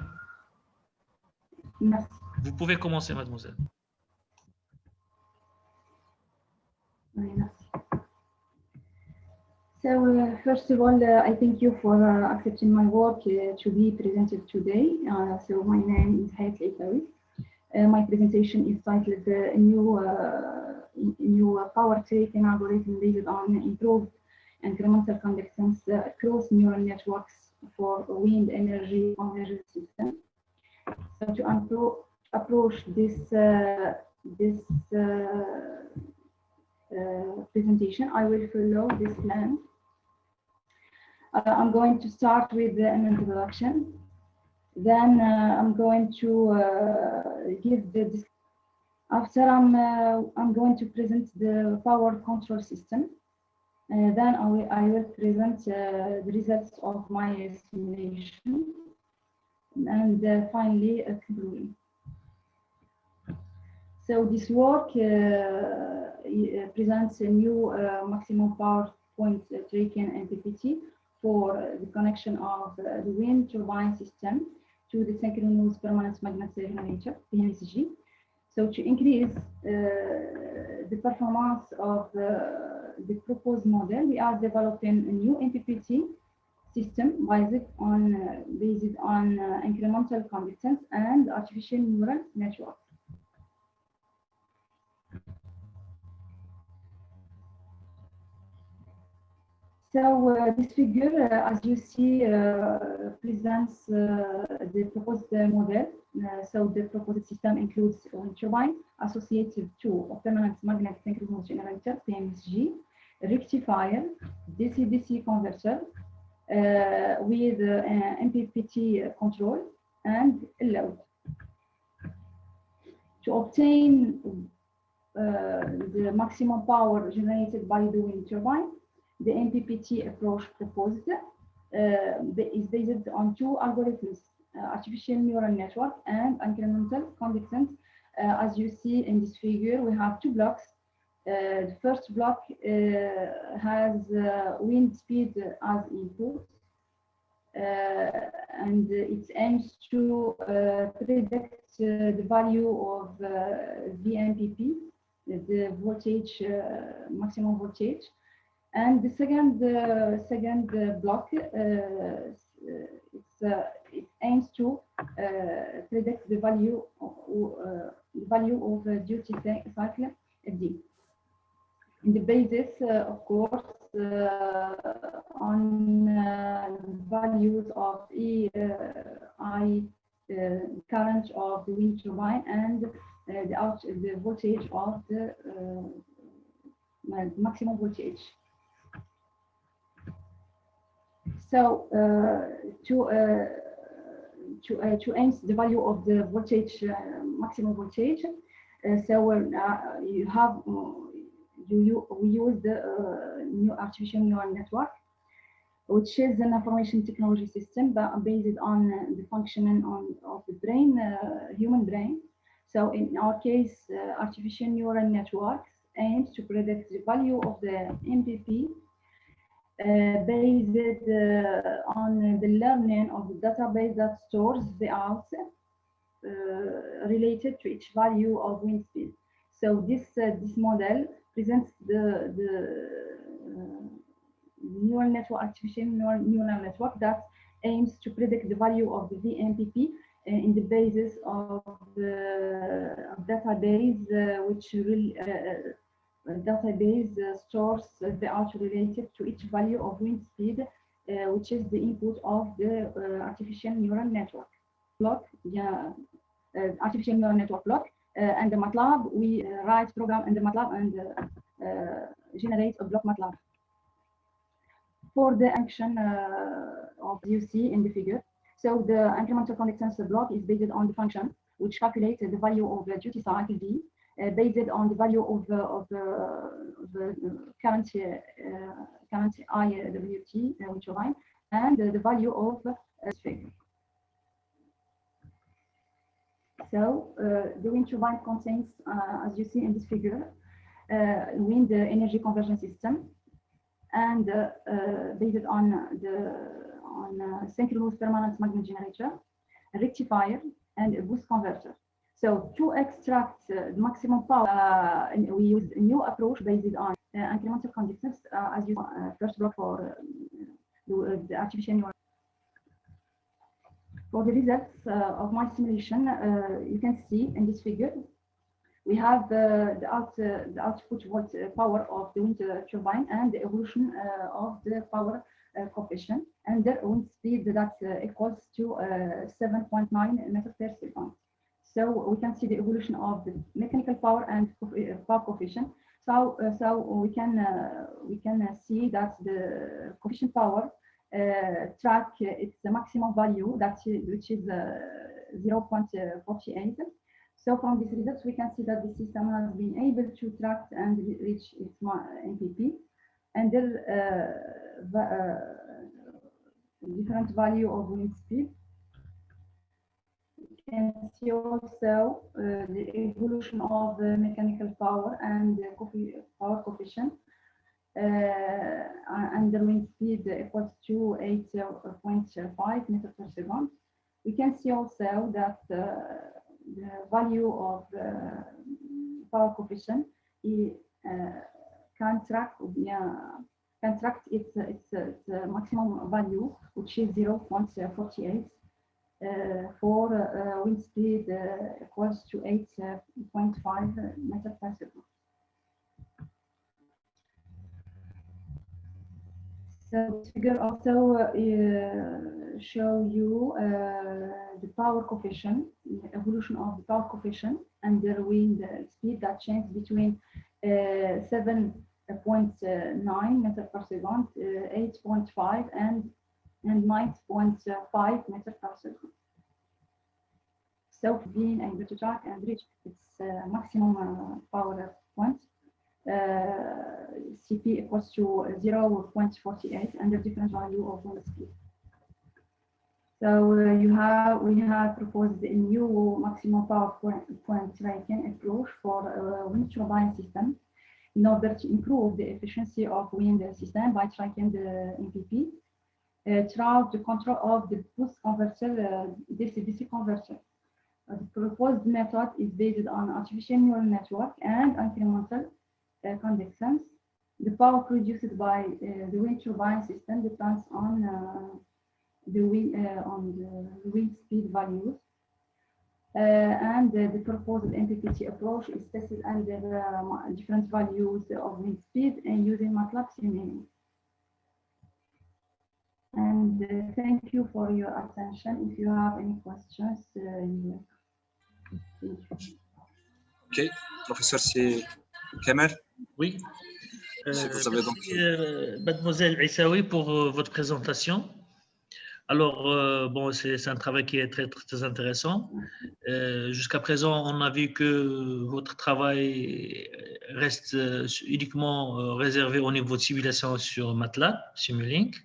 H: Merci.
B: Vous pouvez commencer, mademoiselle.
H: Oui, merci. So, first of all, I thank you for accepting my work to be presented today. So, my name is Hayat Al-Issaoui. My presentation is titled New Power Tracing Algorithm based on improved incremental conductance across neural networks for wind energy conversion system. So, to approach this presentation, I will follow this plan. I'm going to start with an introduction. Then I'm going to give the. After I'm going to present the power control system. Then I will present the results of my simulation, and finally a conclusion. So this work presents a new maximum power point tracking MPPT for the connection of the wind turbine system to the synchronous permanent magnetic generator, PMSG. So to increase the performance of the proposed model, we are developing a new MPPT system based on incremental conductance and artificial neural network. So this figure, as you see, presents the proposed model. So the proposed system includes a wind turbine associated to a permanent magnet synchronous generator, PMSG, rectifier, DC-DC converter with MPPT control and a load. To obtain the maximum power generated by the wind turbine, the MPPT approach proposed is based on two algorithms, artificial neural network and incremental conductance. As you see in this figure, we have two blocks. The first block has wind speed as input, and it aims to predict the value of VMPP, the voltage, maximum voltage. And the second block, it aims to predict the value of duty cycle D. In the basis, of course, on values of I current of the wind turbine and the voltage of the maximum voltage. So to aim the value of the voltage, maximum voltage, we use the new artificial neural network, which is an information technology system based on the functioning of the brain, human brain. So in our case, artificial neural networks aims to predict the value of the MPP based on the learning of the database that stores the outputs related to each value of wind speed. So this model presents the neural network, artificial neural network that aims to predict the value of the VMPP in the basis of the database, which will database stores the output related to each value of wind speed, which is the input of the artificial neural network block. Artificial neural network block. And the MATLAB, we write program in the MATLAB and generate a block MATLAB. For the action of you see in the figure, so the incremental conductance block is based on the function which calculates the value of the duty cycle D, based on the value of the current IWT wind turbine and the value of figure. So the wind turbine contains, as you see in this figure, wind energy conversion system, and based on synchronous permanent magnet generator, a rectifier, and a boost converter. So to extract the maximum power, we use a new approach based on incremental conductance, as you first block for the artificial neural. For the results of my simulation, you can see in this figure, we have the output volt power of the wind turbine and the evolution of the power coefficient and the wind speed that equals to 7.9 meters per second. So we can see the evolution of the mechanical power and power coefficient. So we can see that the coefficient power track its maximum value, which is 0.48. So from these results, we can see that the system has been able to track and reach its MPP, and there different value of wind speed. You can see also the evolution of the mechanical power and the power coefficient. And the wind speed equals to 8.5 meters per second. We can see also that the value of power coefficient can track contract its maximum value, which is 0.48 for wind speed equals to 8.5 meters per second. So this figure also show you the power coefficient, the evolution of the power coefficient under wind speed that changes between 7.9 meters per second, 8.5 and 9.5 meters per second. So being able to track and reach its maximum power point, CP equals to 0.48 under different value of wind speed. So we have proposed a new maximum power point tracking approach for wind turbine system in order to improve the efficiency of wind system by tracking the MPP throughout the control of the boost converter, DC-DC converter. The proposed method is based on artificial neural network and incremental conductance. The power produced by the wind turbine system depends on the wind speed values. And the proposed MPPT approach is tested under different values of wind speed and using MATLAB simulation. And thank you for your attention. If you have any questions,
E: Ok, professeur, c'est Kamel.
B: Oui.
E: Vous avez donc...
B: Merci, mademoiselle Aissaoui, pour votre présentation. Alors, bon, c'est un travail qui est très, très intéressant. Jusqu'à présent, on a vu que votre travail reste uniquement réservé au niveau de simulation sur MATLAB, Simulink.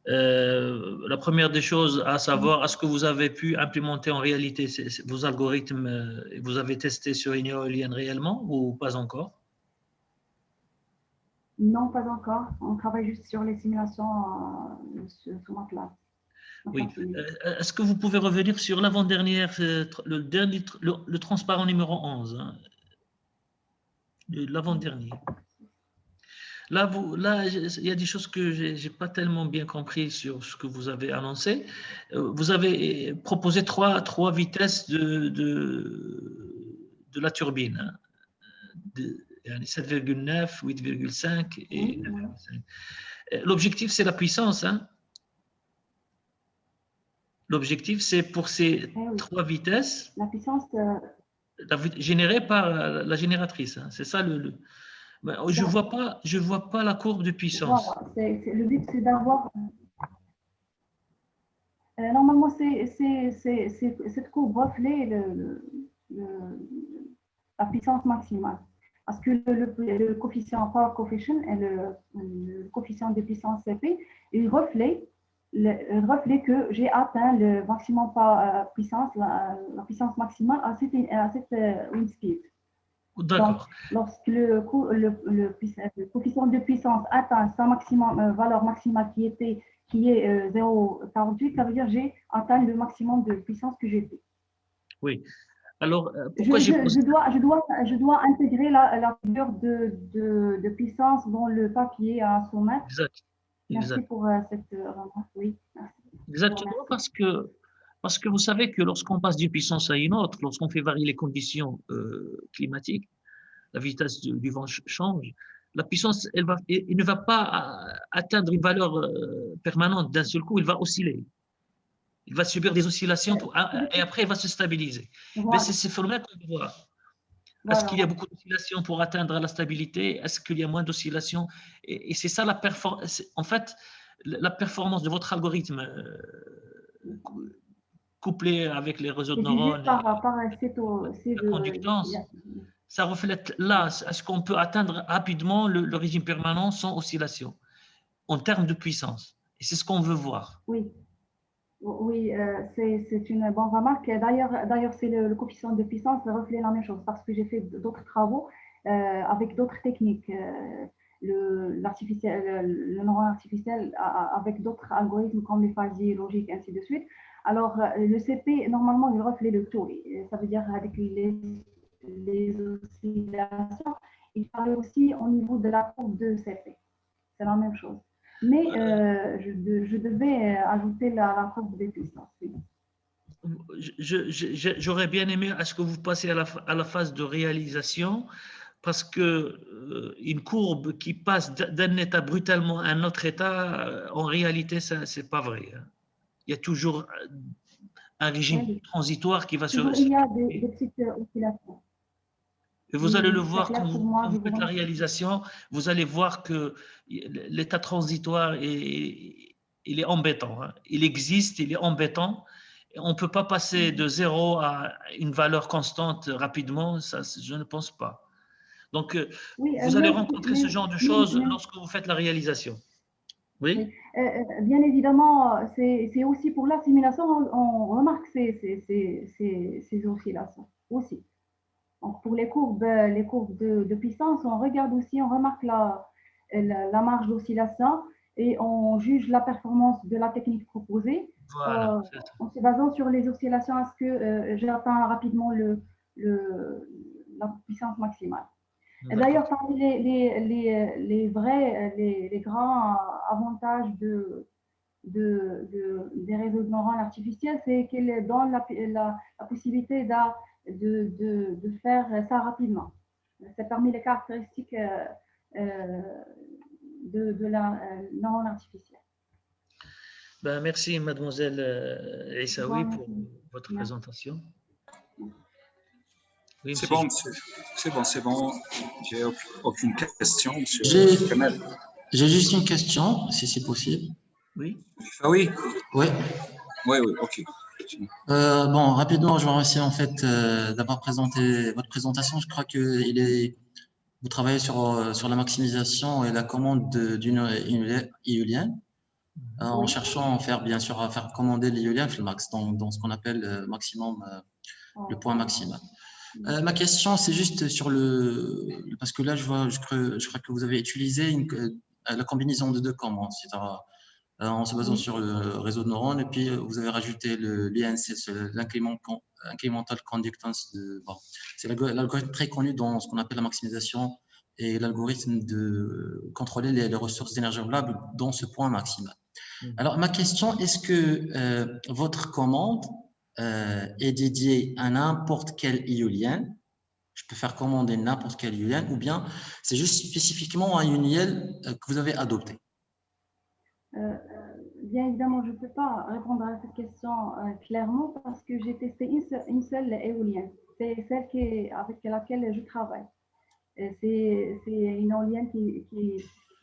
B: La première des choses à savoir, est-ce que vous avez pu implémenter en réalité vos algorithmes, vous avez testé sur une éolienne réellement ou pas encore?
H: Non, pas encore. On travaille juste sur les simulations sur MATLAB.
B: Oui. Est-ce que vous pouvez revenir sur l'avant-dernière, le transparent numéro 11, hein, l'avant-dernier? Là, il y a des choses que je n'ai pas tellement bien compris sur ce que vous avez annoncé. Vous avez proposé trois vitesses de la turbine, hein, 7,9, 8,5 et 9,5. L'objectif, c'est la puissance. Hein. L'objectif, c'est pour ces trois vitesses.
H: La puissance
B: générée par la génératrice. Hein. C'est ça je vois pas la courbe de puissance.
H: Voilà, le but, c'est d'avoir. Normalement, cette courbe reflète la puissance maximale. Parce que le coefficient power coefficient et le coefficient de puissance CP, il reflète que j'ai atteint le maximum puissance, la puissance maximale à cette wind speed.
B: D'accord.
H: Lorsque le coefficient de puissance atteint sa valeur maximale qui est 0,48, ça veut dire que j'ai atteint le maximum de puissance que j'ai fait.
B: Oui. Alors, pourquoi
H: je dois intégrer la figure de puissance dans le papier à soumettre.
B: Exact.
H: Merci pour cette remarque. Oui, merci.
B: Exactement, parce que vous savez que lorsqu'on passe d'une puissance à une autre, lorsqu'on fait varier les conditions climatiques, la vitesse du vent change, la puissance, elle ne va pas atteindre une valeur permanente d'un seul coup, il va osciller. Il va subir des oscillations et après, il va se stabiliser.
H: Voilà.
B: Mais c'est ce phénomène qu'on voit.
H: Voilà.
B: Est-ce qu'il y a beaucoup d'oscillations pour atteindre la stabilité? Est-ce qu'il y a moins d'oscillations? Et c'est ça la performance. En fait, la performance de votre algorithme couplé avec les réseaux de neurones, la conductance, ça reflète là. Est-ce qu'on peut atteindre rapidement le régime permanent sans oscillation en termes de puissance? Et c'est ce qu'on veut voir.
H: Oui. Oui, c'est une bonne remarque. D'ailleurs, c'est le coefficient de puissance reflète la même chose parce que j'ai fait d'autres travaux avec d'autres techniques, le neuron artificiel avec d'autres algorithmes comme les phases logiques, ainsi de suite. Alors, le CP, normalement, il reflète le taux. Ça veut dire avec les oscillations, il parle aussi au niveau de la courbe de CP. c'est la même chose. Mais je devais ajouter la preuve des puissances.
B: J'aurais bien aimé à ce que vous passiez à la phase de réalisation, parce que une courbe qui passe d'un état brutalement à un autre état, en réalité, ça c'est pas vrai. Il y a toujours un régime transitoire qui va se...
H: Il y a des petites oscillations.
B: Et vous allez le voir quand vous faites la réalisation, vous allez voir que l'état transitoire, il est embêtant. Hein. Il existe, il est embêtant. On ne peut pas passer de 0 à une valeur constante rapidement, ça, je ne pense pas. Donc,
H: oui,
B: vous allez rencontrer ce genre de choses lorsque vous faites la réalisation. Oui,
H: bien évidemment, c'est aussi pour la simulation, on remarque ces oscillations aussi. Donc, pour les courbes de puissance, on regarde aussi, on remarque la marge d'oscillation et on juge la performance de la technique proposée
B: voilà,
H: en se basant sur les oscillations. Est-ce que j'atteins rapidement la puissance maximale? D'ailleurs, parmi les grands avantages des réseaux de neurones artificiels, c'est qu'ils donnent la possibilité de faire ça rapidement. C'est parmi les caractéristiques de la neurone artificielle.
B: Ben, merci, mademoiselle Issaoui, pour votre présentation.
E: Oui, c'est bon, monsieur. C'est bon. J'ai aucune question, monsieur Kamel.
I: J'ai juste une question, si c'est possible.
B: Oui.
E: Ah oui.
I: Oui.
E: Oui, ok.
I: Bon, rapidement, je vous remercie en fait d'avoir présenté votre présentation. Je crois que vous travaillez sur la maximisation et la commande d'une éolienne, en cherchant à faire commander l'éolienne Filmax dans ce qu'on appelle maximum, le point maximal. Ma question, c'est juste sur parce que là, je crois que vous avez utilisé la combinaison de deux commandes, c'est-à-dire en se basant sur le réseau de neurones, et puis vous avez rajouté l'INC, l'incremental conductance. C'est l'algorithme très connu dans ce qu'on appelle la maximisation et l'algorithme de contrôler les ressources d'énergie renouvelable dans ce point maximal. Alors, ma question, est-ce que votre commande est dédiée à n'importe quelle éolienne? Je peux faire commander n'importe quelle éolienne, ou bien c'est juste spécifiquement à une éolienne que vous avez adoptée?
H: Bien évidemment, je ne peux pas répondre à cette question clairement parce que j'ai testé une seule éolienne. C'est celle avec laquelle je travaille. C'est une éolienne qui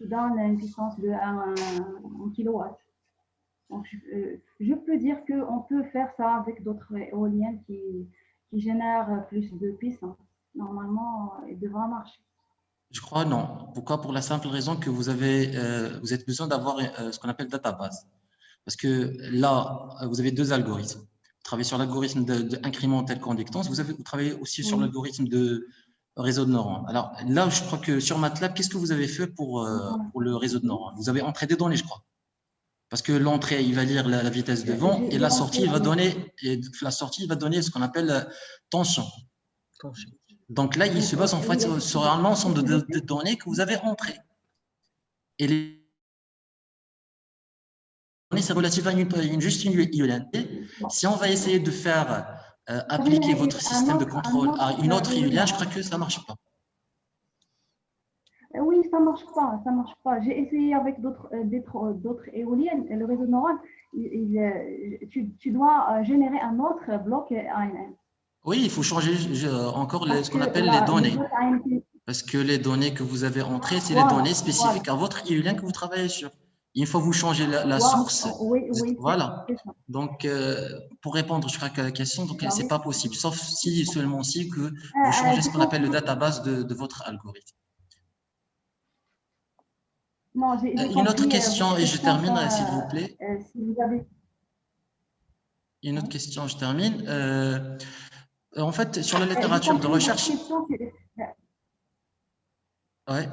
H: donne une puissance de 1 kW. Donc, je peux dire qu'on peut faire ça avec d'autres éoliennes qui génèrent plus de puissance. Normalement, il devra marcher.
I: Je crois non. Pourquoi? Pour la simple raison que vous avez besoin d'avoir ce qu'on appelle database. Parce que là, vous avez deux algorithmes. Vous travaillez sur l'algorithme d'incremental conductance. Vous travaillez aussi sur l'algorithme de réseau de neurones. Alors là, je crois que sur MATLAB, qu'est-ce que vous avez fait pour le réseau de neurones? Vous avez entré des données, je crois. Parce que l'entrée, il va lire la vitesse de vent et la sortie, il va donner ce qu'on appelle tension. Donc là, il se base en fait sur un ensemble de données que vous avez entrées. Et les données, c'est relatif à juste une éolienne. Si on va essayer de faire appliquer votre système de contrôle à une autre éolienne, je crois que ça ne marche pas.
H: Oui, ça ne marche pas. J'ai essayé avec d'autres éoliennes. Le réseau de neurones, tu dois générer un autre bloc ANN.
I: Oui, il faut changer encore ce qu'on appelle les données. Parce que les données que vous avez entrées, c'est les données spécifiques à votre éolienne que vous travaillez sur. Une fois que vous changez la source, voilà. Donc, pour répondre, je crois, à la question, ce n'est pas possible, sauf seulement si que vous changez ce qu'on appelle le database de votre algorithme.
H: Non,
I: une autre question, et je termine, s'il vous plaît.
H: Si vous avez...
I: Une autre question, je termine. En fait, sur la littérature de recherche... Ouais.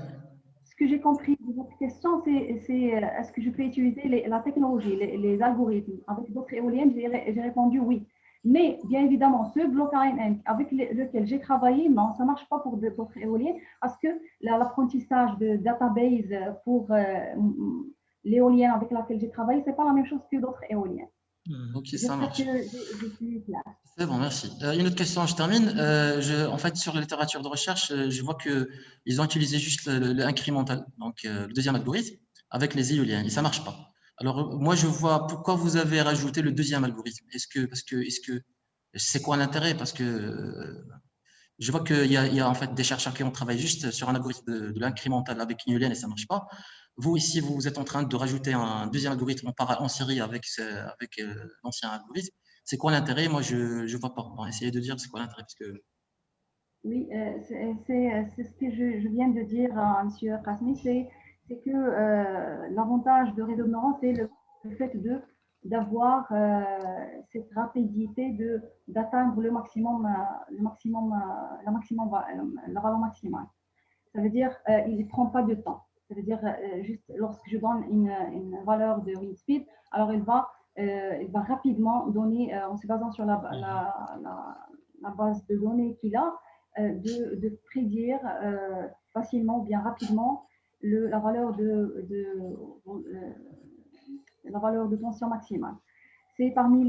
H: Ce que j'ai compris de votre question, c'est est-ce que je peux utiliser la technologie, les algorithmes avec d'autres éoliennes? J'ai répondu oui. Mais bien évidemment, ce bloc ANN avec lequel j'ai travaillé, non, ça ne marche pas pour d'autres éoliennes parce que l'apprentissage de database pour l'éolienne avec laquelle j'ai travaillé, ce n'est pas la même chose que d'autres éoliennes.
I: Ok, ça marche.
H: Je suis claire.
I: C'est bon, merci. Une autre question, je termine. En fait, sur la littérature de recherche, je vois qu'ils ont utilisé juste l'incrémental, donc le deuxième algorithme, avec les éoliennes, et ça ne marche pas. Alors, moi, je vois pourquoi vous avez rajouté le deuxième algorithme. C'est quoi l'intérêt? Parce que je vois qu'il y a en fait des chercheurs qui ont travaillé juste sur un algorithme de l'incrémental avec une éolienne et ça ne marche pas. Vous, ici, vous êtes en train de rajouter un deuxième algorithme en série avec l'ancien algorithme. C'est quoi l'intérêt? Moi, je ne vois pas. Bon, essayez de dire c'est quoi l'intérêt.
H: Oui, c'est ce que je viens de dire à M. Qasmi, c'est que l'avantage de réseau de neurones, c'est le fait d'avoir cette rapidité d'atteindre la valeur maximale. Ça veut dire il ne prend pas de temps. Ça veut dire juste lorsque je donne une valeur de read speed, alors il va rapidement donner, en se basant sur la base de données qu'il a, de prédire facilement ou bien rapidement la valeur de tension maximale. C'est parmi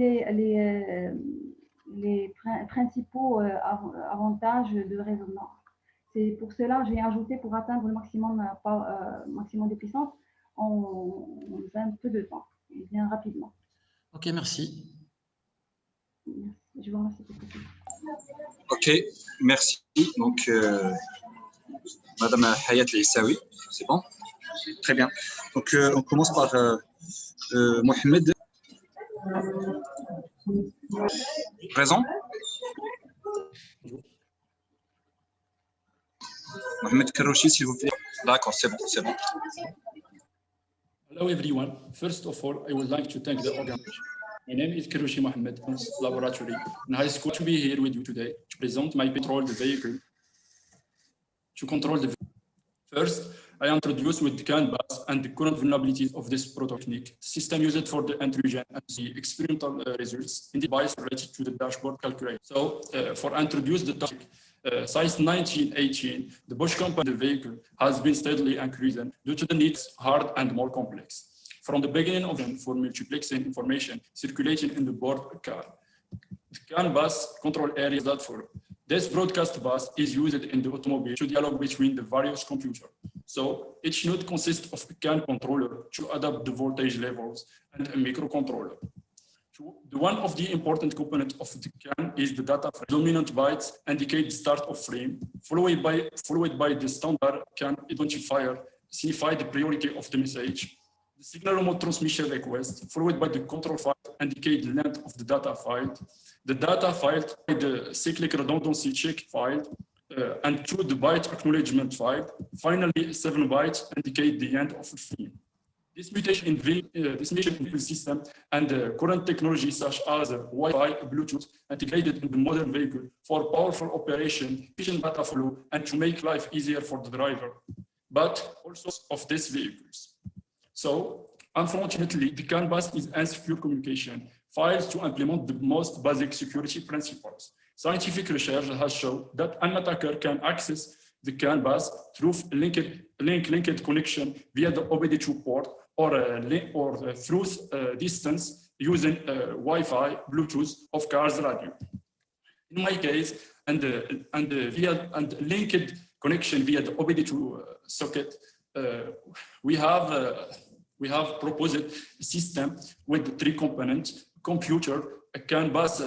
H: les principaux avantages de raisonnement. C'est pour cela que j'ai ajouté pour atteindre le maximum de puissance en un peu de temps, et bien rapidement.
I: Ok, merci.
H: Je vous remercie.
E: Ok, merci. Donc, Madame Hayat Issaoui, c'est bon? Très bien. Donc, on commence par Mohamed. Présent? Mohamed Karouchi, s'il vous plaît. D'accord, c'est bon, c'est bon.
J: Hello everyone. First of all, I would like to thank the organization. My name is Karouchi Mohamed from Laboratory in high school to be here with you today to present my control the vehicle. To control the vehicle. First, I introduce with the CAN bus and the current vulnerabilities of this proto technique. The system used for the intrusion and the experimental results in the device related to the dashboard calculator. So, for introduce the topic, since 1918, the Bosch company the vehicle has been steadily increasing due to the needs hard and more complex. From the beginning of them for multiplexing information circulating in the board car. The CAN bus control area that for this broadcast bus is used in the automobile to dialogue between the various computers. So each node consists of a CAN controller to adapt the voltage levels and a microcontroller. The one of the important components of the CAN is the data frame. Dominant bytes indicate the start of frame, followed by the standard CAN identifier, signify the priority of the message. The signal remote transmission request, followed by the control file, indicate the length of the data file. The data file by the cyclic redundancy check file, and 2 the byte acknowledgement file. Finally, 7 bytes indicate the end of the frame. This mutation in the system and current technology such as Wi-Fi, Bluetooth, integrated in the modern vehicle for powerful operation, efficient data flow, and to make life easier for the driver, but also of these vehicles. So, unfortunately, the CAN bus is insecure communication, files to implement the most basic security principles. Scientific research has shown that an attacker can access the CAN bus through link-linked connection via the OBD2 port or through distance using Wi-Fi, Bluetooth of car's radio. In my case, and linked connection via the OBD2 socket, we have proposed a system with 3 components: computer, a CAN bus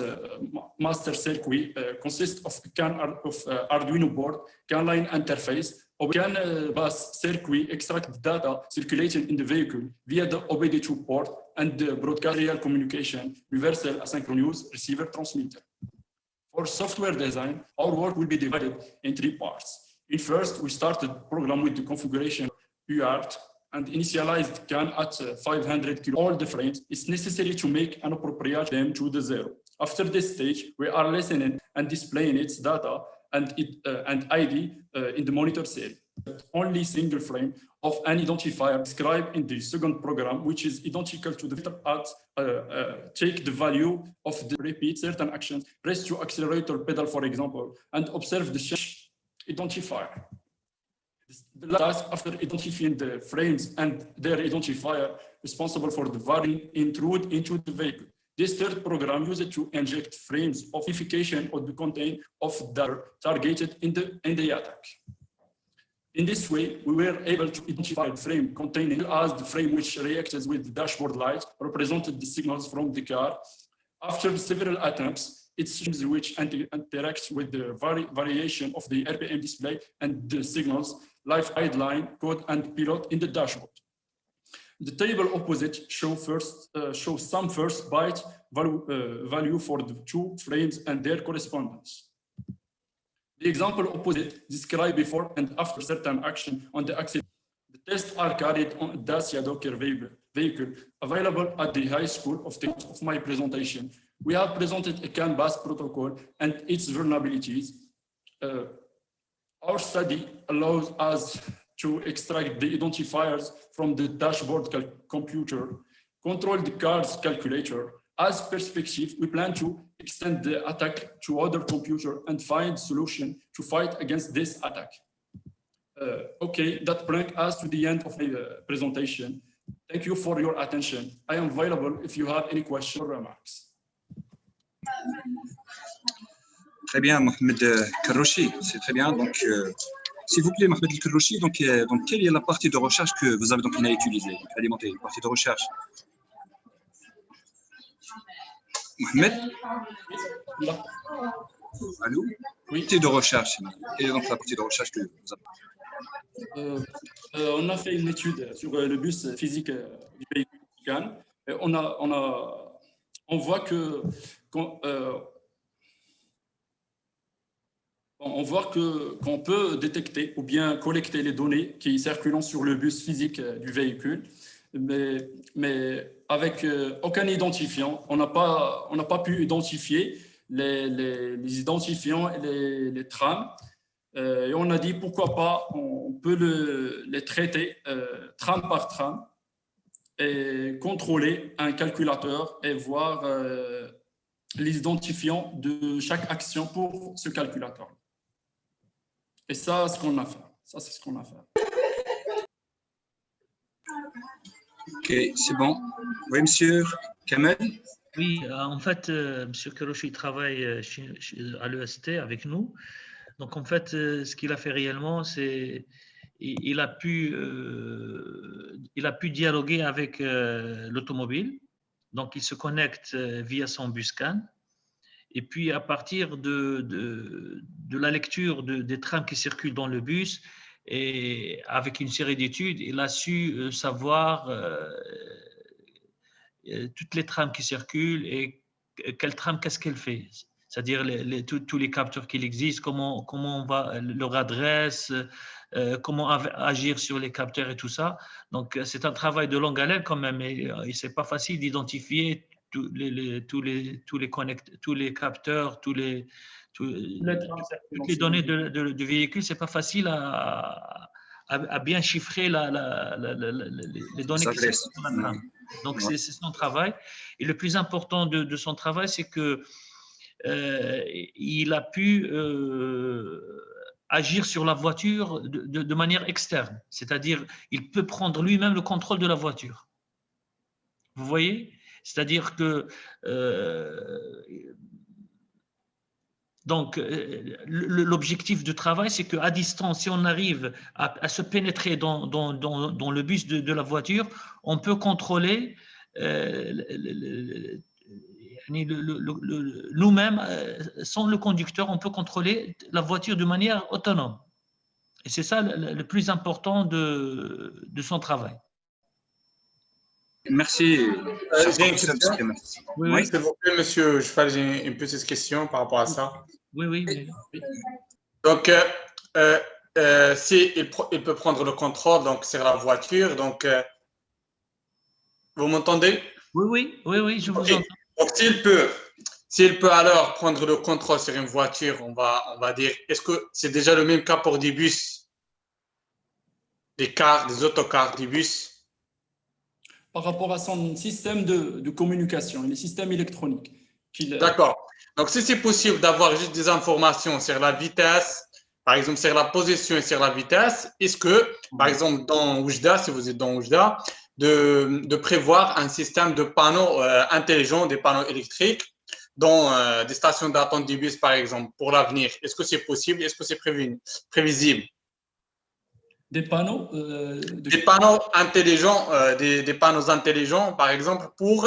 J: master circuit consists of CAN Arduino board, CAN line interface. CAN bus circuit extract data circulating in the vehicle via the OBD2 port and the broadcast serial communication, universal asynchronous receiver transmitter. For software design, our work will be divided in 3 parts. In first, we started program with the configuration UART and initialized CAN at 500 kilo. All the frames, it's necessary to make an appropriate them to the 0. After this stage, we are listening and displaying its data and ID in the monitor cell. only single frame of an identifier described in the second program, which is identical to the filter at take the value of the repeat certain actions, press to accelerator pedal, for example, and observe the change identifier. The last, after identifying the frames and their identifier responsible for the variant intrude into the vehicle. This third program used to inject frames of identification of the content of the targeted in the attack. In this way, we were able to identify the frame containing as the frame which reacted with the dashboard light, represented the signals from the car. After several attempts, it seems which interacts with the variation of the RPM display and the signals, live guideline, code, and pilot in the dashboard. The table opposite shows some first byte value for the two frames and their correspondence. The example opposite described before and after certain action on the axis. The tests are carried on a Dacia Docker vehicle available at the high school of my presentation. We have presented a CAN bus protocol and its vulnerabilities. Our study allows us to extract the identifiers from the dashboard computer, control the car's calculator. As perspective, we plan to extend the attack to other computers and find solution to fight against this attack. Okay, that brings us to the end of my presentation. Thank you for your attention. I am available if you have any questions or remarks.
E: Très bien, Mohamed Karouchi, c'est très bien. Donc, s'il vous plaît, Mohamed Karouchi, donc, quelle est la partie de recherche que vous avez donc utilisée, alimentée, la partie de recherche? Mohamed? Allô? Oui. Partie de recherche. Quelle est donc la partie de recherche que vous avez?
J: On a fait une étude sur le bus physique du véhicule CAN. On voit que qu'on peut détecter ou bien collecter les données qui circulent sur le bus physique du véhicule, mais avec aucun identifiant. On n'a pas pu identifier les identifiants et les trames. Et on a dit pourquoi pas, on peut les traiter trame par trame et contrôler un calculateur et voir les identifiants de chaque action pour ce calculateur. Et ça, c'est ce qu'on a fait. Ça, c'est ce qu'on a fait.
E: Ok, c'est bon. Oui, monsieur Kamel?
B: Oui, en fait, monsieur Karouchi travaille à l'EST avec nous. Donc, en fait, ce qu'il a fait réellement, c'est il a pu dialoguer avec l'automobile. Donc, il se connecte via son bus CAN. Et puis, à partir de la lecture des trams qui circulent dans le bus, et avec une série d'études, il a su savoir toutes les trams qui circulent et quelle trame, qu'est-ce qu'elle fait. C'est-à-dire tous les capteurs qu'il existe, comment on va, leur adresse, comment agir sur les capteurs et tout ça. Donc, c'est un travail de longue haleine quand même. Et c'est pas facile d'identifier tous les capteurs, toutes les données de véhicule. C'est pas facile à bien chiffrer les données qui sont dans la trame. Donc, c'est son travail. Et le plus important de son travail, c'est que il a pu agir sur la voiture de manière externe. C'est-à-dire, il peut prendre lui-même le contrôle de la voiture. Vous voyez? C'est-à-dire que donc l'objectif du travail, c'est qu'à distance, si on arrive à se pénétrer dans le bus de la voiture, on peut contrôler nous-mêmes, sans le conducteur, on peut contrôler la voiture de manière autonome. Et c'est ça le plus important de son travail.
E: Merci.
D: J'ai une question. Oui, s'il vous plaît, monsieur, j'ai une petite question par rapport à ça.
B: Oui.
D: Donc, si il peut prendre le contrôle donc sur la voiture, donc vous m'entendez?
B: Oui, je vous entends.
D: Donc, s'il peut alors prendre le contrôle sur une voiture, on va dire, est-ce que c'est déjà le même cas pour des bus? des cars, des autocars, des bus?
J: Par rapport à son système de communication, les systèmes électroniques.
D: D'accord. Donc, si c'est possible d'avoir juste des informations sur la vitesse, par exemple sur la position et sur la vitesse, est-ce que, par exemple, dans Oujda, si vous êtes dans Oujda, de prévoir un système de panneaux intelligents, des panneaux électriques dans des stations d'attente des bus, par exemple, pour l'avenir? Est-ce que c'est possible? Est-ce que c'est prévisible?
J: Des panneaux
D: Des panneaux intelligents, des panneaux intelligents, par exemple, pour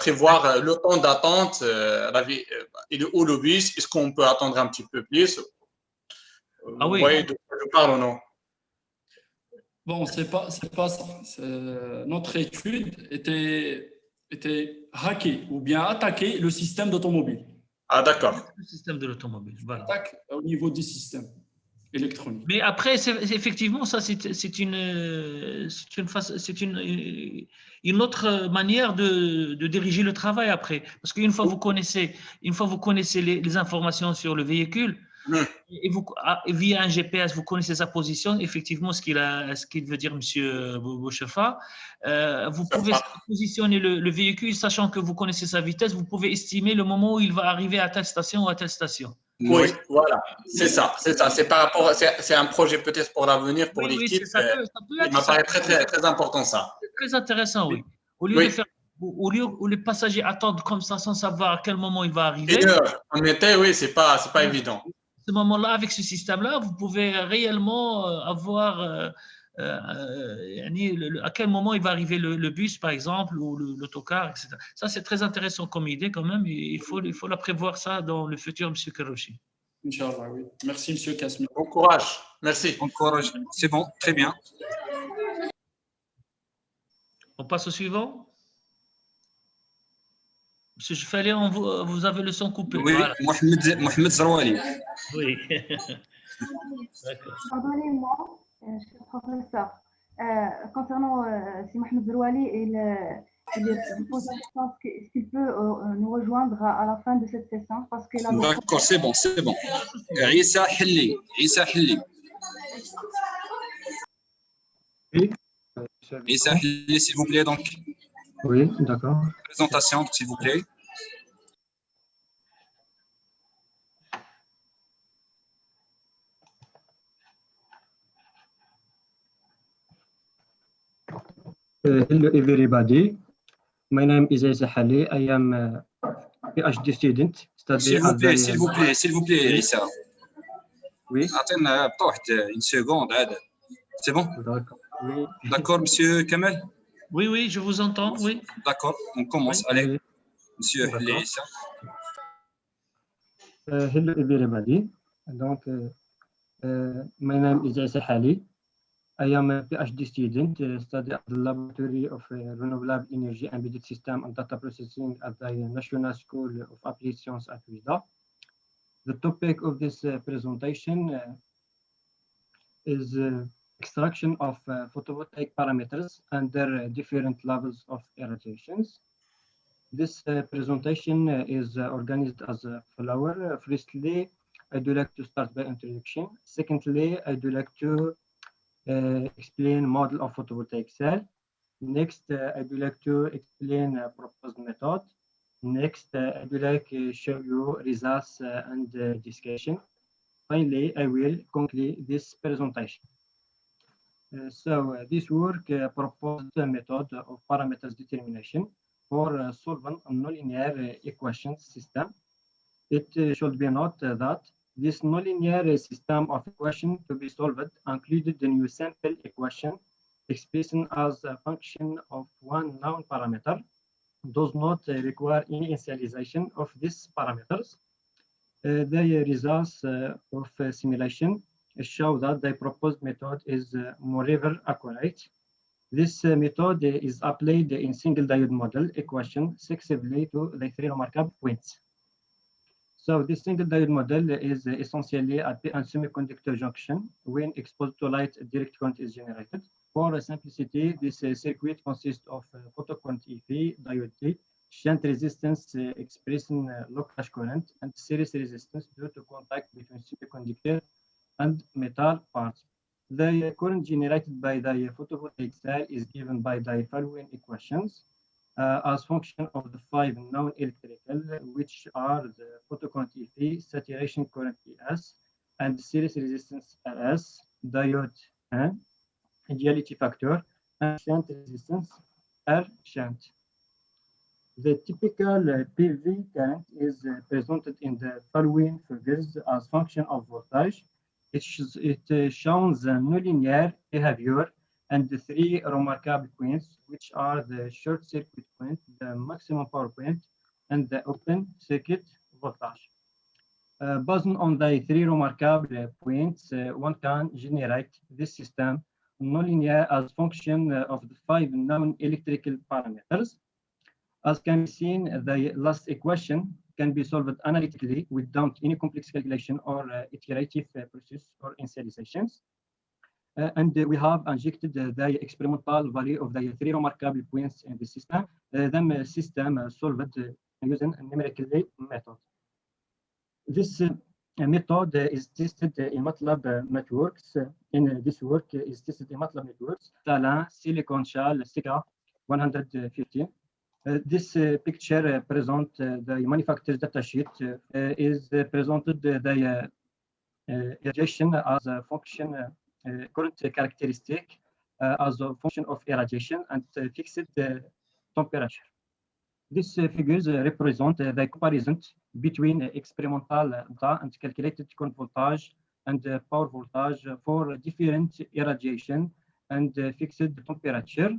D: prévoir le temps d'attente, il est où le bus? Est-ce qu'on peut attendre un petit peu plus?
B: Ah oui.
D: Vous voyez de quoi je parle ou non?
J: Bon, c'est pas ça. Notre étude était hacker ou bien attaquer le système d'automobile.
D: Ah, d'accord.
B: Le système de l'automobile, voilà.
J: Attaque au niveau du système électronique.
B: Mais après, effectivement, ça, c'est une autre manière de diriger le travail après. Parce qu'une fois vous connaissez les informations sur le véhicule, et via un GPS, vous connaissez sa position, effectivement, ce qu'il veut dire, monsieur Bouchefa, vous pouvez positionner le véhicule, sachant que vous connaissez sa vitesse, vous pouvez estimer le moment où il va arriver à telle station ou à telle station.
D: Oui, voilà, c'est ça. C'est par rapport, c'est un projet peut-être pour l'avenir, pour l'équipe. Il m'apparaît très important ça.
B: C'est très intéressant, oui. Au lieu de faire, où les passagers attendent comme ça sans savoir à quel moment il va arriver.
D: En été, oui, c'est pas évident.
B: À ce moment-là, avec ce système-là, vous pouvez réellement avoir à quel moment il va arriver le bus, par exemple, ou l'autocar, etc. Ça, c'est très intéressant comme idée quand même. Il faut la prévoir ça dans le futur, M. Karouchi.
J: Inch'Allah, oui. Merci, M. Kasmi.
D: Bon courage. Merci.
E: Bon courage. C'est bon, très bien.
B: On passe au suivant. Monsieur Fallait, vous avez le son coupé.
E: Oui, voilà. Mohamed Zarouali.
B: Oui. D'accord.
H: Pardonnez-moi, cher professeur. Concernant si Mohamed Zarouali, il pose la question est-ce qu'il peut nous rejoindre à la fin de cette session parce que
E: D'accord, c'est bon. Issa Hilli.
A: Oui.
E: Issa Hilli, s'il vous plaît, donc.
A: Oui, d'accord.
E: Présentation, s'il vous plaît.
A: Hello everybody. My name is Issa Hali. I am a PhD student.
E: S'il vous plaît, Issa.
A: Oui.
E: Attends, une seconde. C'est bon?
A: D'accord. Oui.
E: D'accord, monsieur Kamel?
B: Oui, je vous entends, oui.
E: D'accord, on commence.
A: Oui.
E: Allez, monsieur Issa.
A: Hello everybody. Donc, my name is Issa Hali. I am a PhD student, study at the Laboratory of Renewable Energy Embedded System and Data Processing at the National School of Applied Science at Oujda. The topic of this presentation is extraction of photovoltaic parameters under different levels of irradiations. This presentation is organized as a flower. Firstly, I do like to start by introduction. Secondly, I do like to explain model of photovoltaic cell. Next, I do like to explain proposed method. Next, I do like to show you results and discussion. Finally, I will conclude this presentation. So this work proposed a method of parameters determination for solving a nonlinear equation system. It should be noted that this nonlinear system of equation to be solved included the new sample equation expressed as a function of one known parameter, does not require any initialization of these parameters. The results of simulation show that the proposed method is moreover accurate. This method is applied in single diode model equation successively to the three remarkable points. So this single diode model is essentially a p-n semiconductor junction. When exposed to light, direct current is generated. For simplicity, this circuit consists of photocurrent EP, diode T, shunt resistance expressing local current, and series resistance due to contact between semiconductor and metal parts. The current generated by the photovoltaic cell is given by the following equations as function of the 5 known electrical, which are the photocurrent EV, saturation current ES, and series resistance RS, diode N, duality factor, and shunt resistance R shunt. The typical PV current is presented in the following figures as function of voltage. It shows the nonlinear behavior and the 3 remarkable points, which are the short circuit point, the maximum power point, and the open circuit voltage. Based on the 3 remarkable points, one can generate this system nonlinear as function of the 5 known electrical parameters. As can be seen, the last equation can be solved analytically without any complex calculation or iterative process or initializations. And we have injected the experimental value of the 3 remarkable points in the system. The system solved using a numerical method. This method is tested in MATLAB Networks. In this work is tested in MATLAB Networks, Talent, Silicon Shell, SIGA 115. This picture presents the manufacturer's datasheet. Is presented the irradiation as a function, current characteristic as a function of irradiation and fixed temperature. These figures represent the comparison between experimental data and calculated current voltage and power voltage for different irradiation and fixed temperature.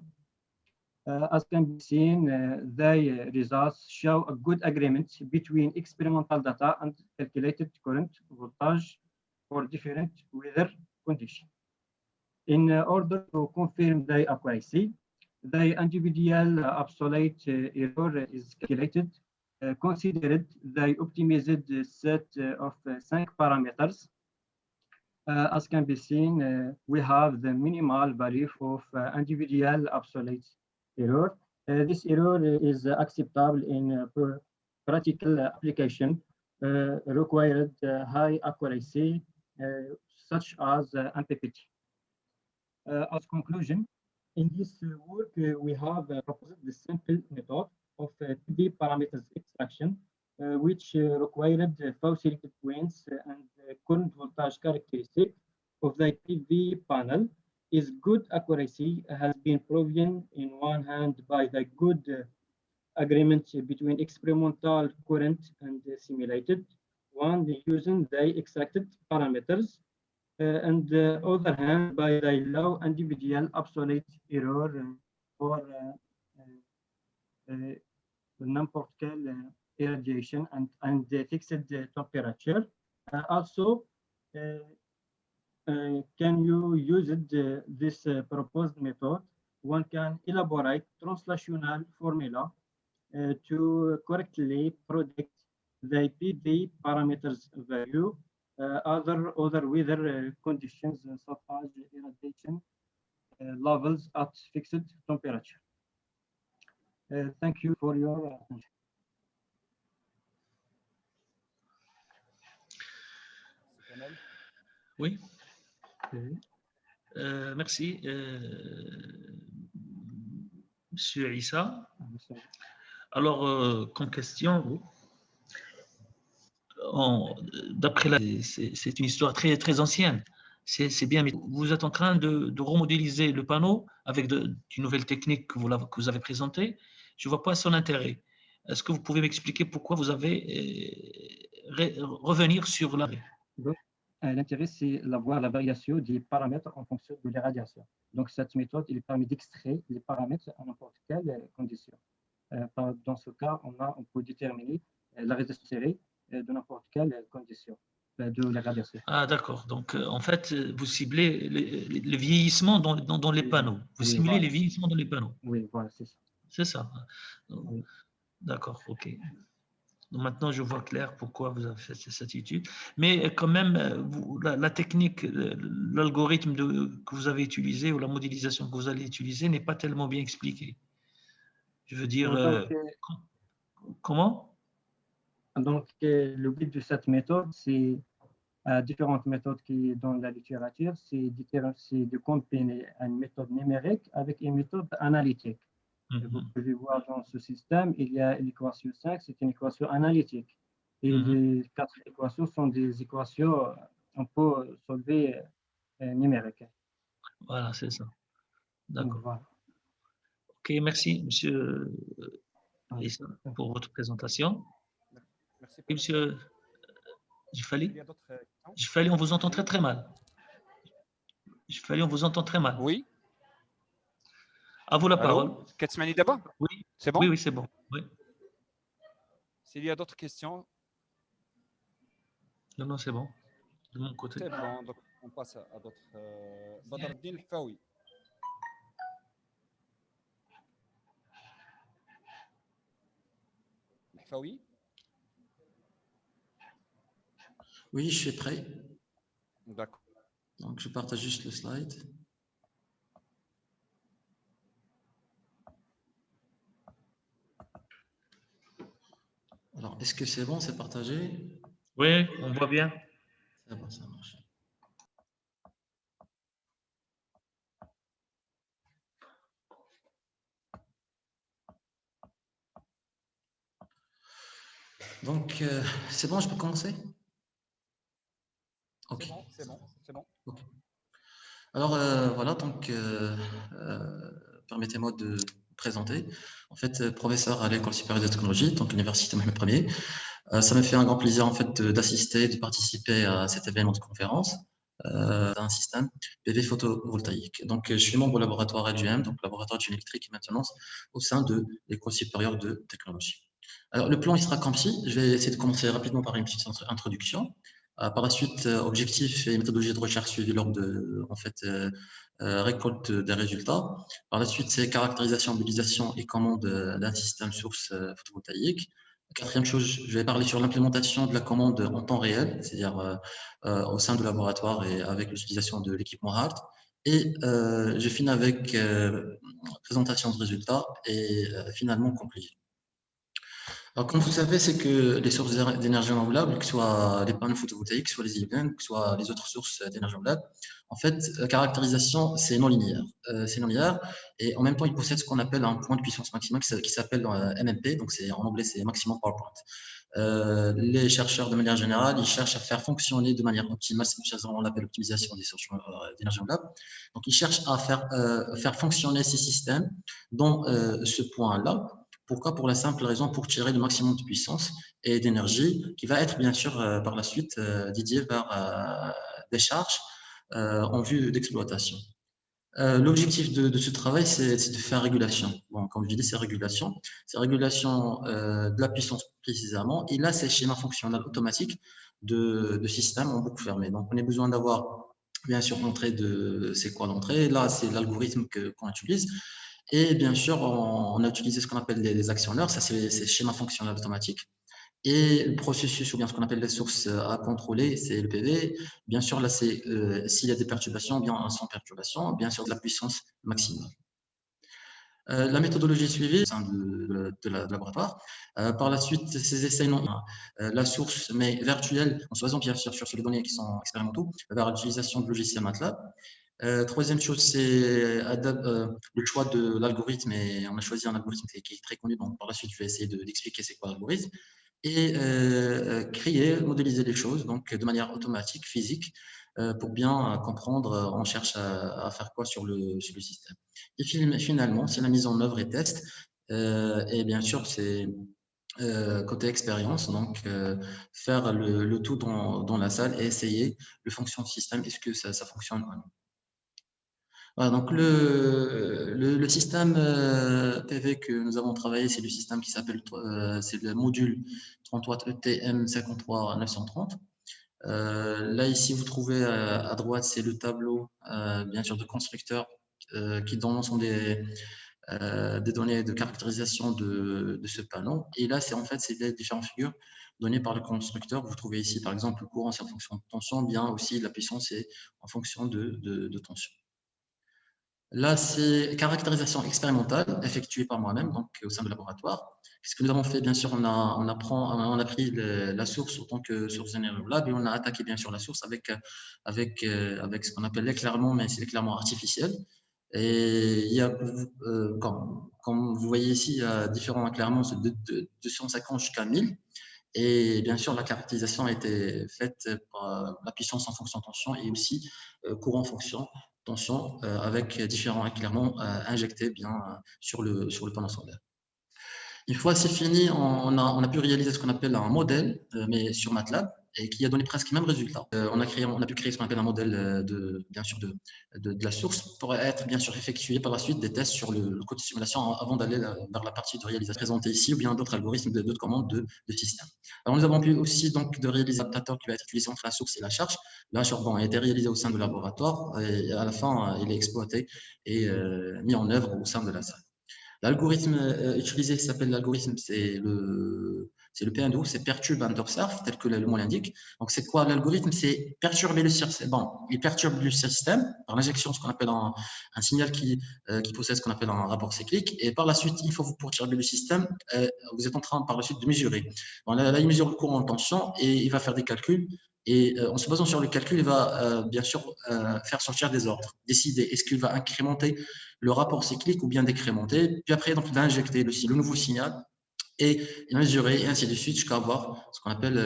A: As can be seen, the results show a good agreement between experimental data and calculated current voltage for different weather conditions. In order to confirm the accuracy, the individual absolute error is calculated, considered the optimized set of 5 parameters. As can be seen, we have the minimal value of individual absolute error. This error is acceptable in practical application, required high accuracy, such as MPPT. As conclusion, in this work, we have proposed the simple method of PV parameters extraction, which required 4 selected points and current voltage characteristic of the PV panel. Is good accuracy has been proven in one hand by the good agreement between experimental current and simulated one using the extracted parameters, and the other hand by the low individual absolute error for non-particle irradiation and the fixed temperature. Also, can you use this proposed method? One can elaborate translational formula to correctly predict the PV parameters value, other weather conditions such as irradiation levels at fixed temperature. Thank you for your attention.
B: Oui. Merci, Monsieur Issa. Alors, comme question, d'après c'est une histoire très, très ancienne. C'est bien, mais vous êtes en train de remodéliser le panneau avec d'une nouvelle technique que vous avez présentée. Je ne vois pas son intérêt. Est-ce que vous pouvez m'expliquer pourquoi vous avez revenir sur la...
A: L'intérêt, c'est d'avoir la variation des paramètres en fonction de l'irradiation. Donc, cette méthode, il permet d'extraire les paramètres à n'importe quelle condition. Dans ce cas, on peut déterminer la résistance serrée de n'importe quelle condition de l'irradiation.
B: Ah, d'accord. Donc, en fait, vous ciblez le vieillissement dans les panneaux. Vous simulez voilà. Les vieillissements dans les panneaux.
A: Oui, voilà, c'est ça.
B: C'est ça. Oui. D'accord, OK. Donc maintenant, je vois clair pourquoi vous avez fait cette étude. Mais quand même, la technique, l'algorithme que vous avez utilisé ou la modélisation que vous allez utiliser n'est pas tellement bien expliquée. Je veux dire, comment?
A: Donc, le but de cette méthode, c'est différentes méthodes qui dans la littérature, c'est de combiner une méthode numérique avec une méthode analytique. Et vous pouvez voir dans ce système, il y a l'équation 5, c'est une équation analytique. Et les 4 équations sont des équations on peut solver numériques.
B: Voilà, c'est ça. D'accord.
A: Voilà.
B: Ok, merci, monsieur Issa, pour votre présentation.
K: Merci.
B: Et monsieur Jifali, on vous entend très mal. Jifali, on vous entend très mal.
K: Oui.
B: À vous la
K: Allô?
B: parole.
K: Katsmani d'abord?
B: Oui.
K: C'est bon?
B: Oui, oui, c'est bon. Oui.
K: S'il y a d'autres questions?
B: Non, non, c'est bon. De mon côté.
K: C'est bon, donc on passe à d'autres. Badreddin Faoui. Faoui?
I: Oui, je suis prêt.
K: D'accord.
I: Donc, je partage juste le slide. Alors, est-ce que c'est bon, c'est partagé?
B: Oui, on voit bien.
I: C'est bon, ça marche. Donc, c'est bon, je peux commencer? Ok.
K: C'est bon, c'est bon.
I: Okay. Alors, voilà, donc, permettez-moi de vous présenter. En fait, professeur à l'École supérieure de technologie, donc l'Université Mohamed Ier. Ça me fait un grand plaisir, en fait, d'assister, de participer à cet événement de conférence d'un système PV photovoltaïque. Donc, je suis membre au laboratoire LGM, donc laboratoire de génie électrique et maintenance, au sein de l'École supérieure de technologie. Alors, le plan, il sera comme ci. Je vais essayer de commencer rapidement par une petite introduction. Par la suite, objectifs et méthodologies de recherche suivies lors de récolte des résultats. Par la suite, c'est caractérisation, modélisation et commande d'un système source photovoltaïque. Quatrième chose, je vais parler sur l'implémentation de la commande en temps réel, c'est-à-dire au sein du laboratoire et avec l'utilisation de l'équipement hard. Et je finis avec présentation de résultats et finalement conclusion. Alors, comme vous savez, c'est que les sources d'énergie renouvelable, que ce soit les panneaux photovoltaïques, que ce soit les éoliennes, que ce soit les autres sources d'énergie renouvelable, en fait, la caractérisation, c'est non linéaire. C'est non linéaire et en même temps, ils possèdent ce qu'on appelle un point de puissance maximum qui s'appelle MMP, donc en anglais, c'est Maximum Power Point. Les chercheurs, de manière générale, ils cherchent à faire fonctionner de manière optimale, on l'appelle l'optimisation des sources d'énergie renouvelable. Donc, ils cherchent à faire fonctionner ces systèmes dans ce point-là. Pourquoi? Pour la simple raison, pour tirer le maximum de puissance et d'énergie qui va être bien sûr par la suite dédiée vers des charges en vue d'exploitation. L'objectif de ce travail, c'est de faire régulation. Bon, comme je dis, c'est régulation de la puissance précisément. Et là, c'est le schéma fonctionnel automatique de système en boucle fermée. Donc, on a besoin d'avoir bien sûr l'entrée c'est quoi l'entrée? Là, c'est l'algorithme qu'on utilise. Et bien sûr, on a utilisé ce qu'on appelle les actionneurs, ça c'est le schéma fonctionnel automatique. Et le processus, ou bien ce qu'on appelle les sources à contrôler, c'est le PV. Bien sûr, là, c'est s'il y a des perturbations, bien sans perturbation, bien sûr de la puissance maximale. La méthodologie suivie au sein de la laboratoire. Par la suite, ces essais non la source, mais virtuelle, en se basant bien sûr sur les données qui sont expérimentaux, vers l'utilisation de logiciels MATLAB. Troisième chose, c'est le choix de l'algorithme, et on a choisi un algorithme qui est très connu, donc par la suite, je vais essayer d'expliquer c'est quoi l'algorithme, et créer, modéliser les choses, donc de manière automatique, physique, pour bien comprendre, on cherche à faire quoi sur le système. Et finalement, c'est la mise en œuvre et test, et bien sûr, c'est côté expérience, donc faire le tout dans la salle et essayer le fonction du système, est-ce que ça fonctionne ou non. Voilà, donc le système PV que nous avons travaillé, c'est le système qui s'appelle, c'est le module 30 ETM 53930. Là, ici, vous trouvez à droite, c'est le tableau, bien sûr, de constructeur qui donne l'ensemble des données de caractérisation de ce panneau. Et là, c'est en fait, c'est les différentes figures données par le constructeur. Vous trouvez ici, par exemple, le courant, c'est en fonction de tension, bien aussi la puissance, c'est en fonction de tension. Là, c'est caractérisation expérimentale effectuée par moi-même, donc au sein du laboratoire. Ce que nous avons fait, bien sûr, on a pris la source en tant que source renouvelable et on a attaqué, bien sûr, la source avec ce qu'on appelle l'éclairement, mais c'est l'éclairement artificiel. Et il y a, comme vous voyez ici, il y a différents éclairements de 250 jusqu'à 1000. Et bien sûr, la caractérisation a été faite par la puissance en fonction de tension et aussi courant en fonction tension avec différents éclairements injectés bien sur le panneau solaire. Une fois c'est fini, on a pu réaliser ce qu'on appelle un modèle, mais sur MATLAB, et qui a donné presque les mêmes résultats. On a pu créer ce qu'on appelle un modèle bien sûr de la source pour être bien sûr effectué par la suite des tests sur le code de simulation avant d'aller vers la partie de réalisation présentée ici, ou bien d'autres algorithmes, d'autres commandes de système. Alors nous avons pu aussi donc de réaliser l'adaptateur qui va être utilisé entre la source et la charge. La charge a été réalisée au sein du laboratoire et à la fin il est exploité et mis en œuvre au sein de la salle. L'algorithme utilisé s'appelle l'algorithme, c'est le P12, c'est Perturb and Observe, tel que le mot l'indique. Donc, c'est quoi l'algorithme? C'est perturber le système. Bon, il perturbe le système par l'injection de ce qu'on appelle un signal qui possède ce qu'on appelle un rapport cyclique. Et par la suite, il faut vous perturber le système. Vous êtes en train par la suite de mesurer. Bon, là, il mesure le courant en tension et il va faire des calculs. Et en se basant sur le calcul, il va bien sûr faire sortir des ordres, décider est-ce qu'il va incrémenter le rapport cyclique ou bien décrémenter. Puis après, donc, il va injecter le nouveau signal et mesurer et ainsi de suite jusqu'à avoir ce qu'on appelle,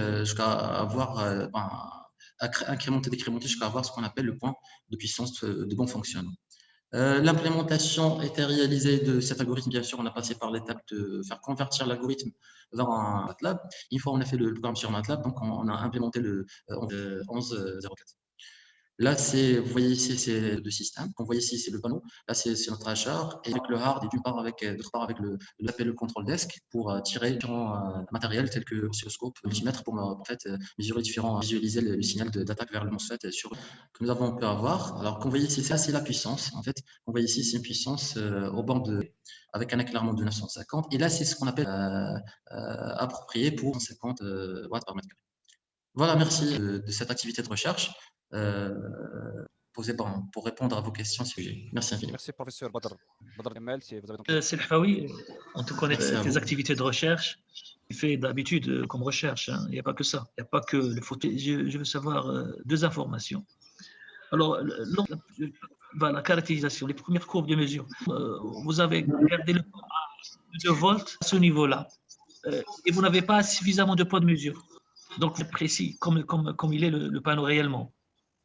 I: incrémenter, décrémenter jusqu'à avoir ce qu'on appelle le point de puissance de bon fonctionnement. L'implémentation était réalisée de cet algorithme. Bien sûr, on a passé par l'étape de faire convertir l'algorithme vers un MATLAB. Une fois on a fait le programme sur MATLAB, donc on a implémenté le 11.04. Là, vous voyez ici, c'est le système. Vous voyez ici, c'est le panneau. Là, c'est notre HR. Et avec le hard, et d'autre part avec le control desk pour tirer différents matériels tels que l'oscilloscope, le multimètre pour en fait mesurer visualiser le signal d'attaque vers le MOSFET que nous avons pu avoir. Alors, qu'on voit ici, ça, c'est la puissance. En fait, on voit ici, c'est une puissance au bord avec un éclairement de 950. Et là, c'est ce qu'on appelle approprié pour 150 watts par mètre carré. Voilà, merci de cette activité de recherche. Posée pour répondre à vos questions si vous avez. Merci infiniment.
K: Merci, professeur Badr. Badr Emel, si vous avez
B: C'est Haoui, on te connaît tes activités de recherche. Tu fais d'habitude comme recherche. Hein. Il n'y a pas que ça. Il n'y a pas que le photo. Je veux savoir deux informations. Alors, la caractérisation, les premières courbes de mesure, vous avez gardé le poids à 2 volts à ce niveau-là. Et vous n'avez pas suffisamment de poids de mesure. Donc, c'est précis, comme il est le panneau réellement.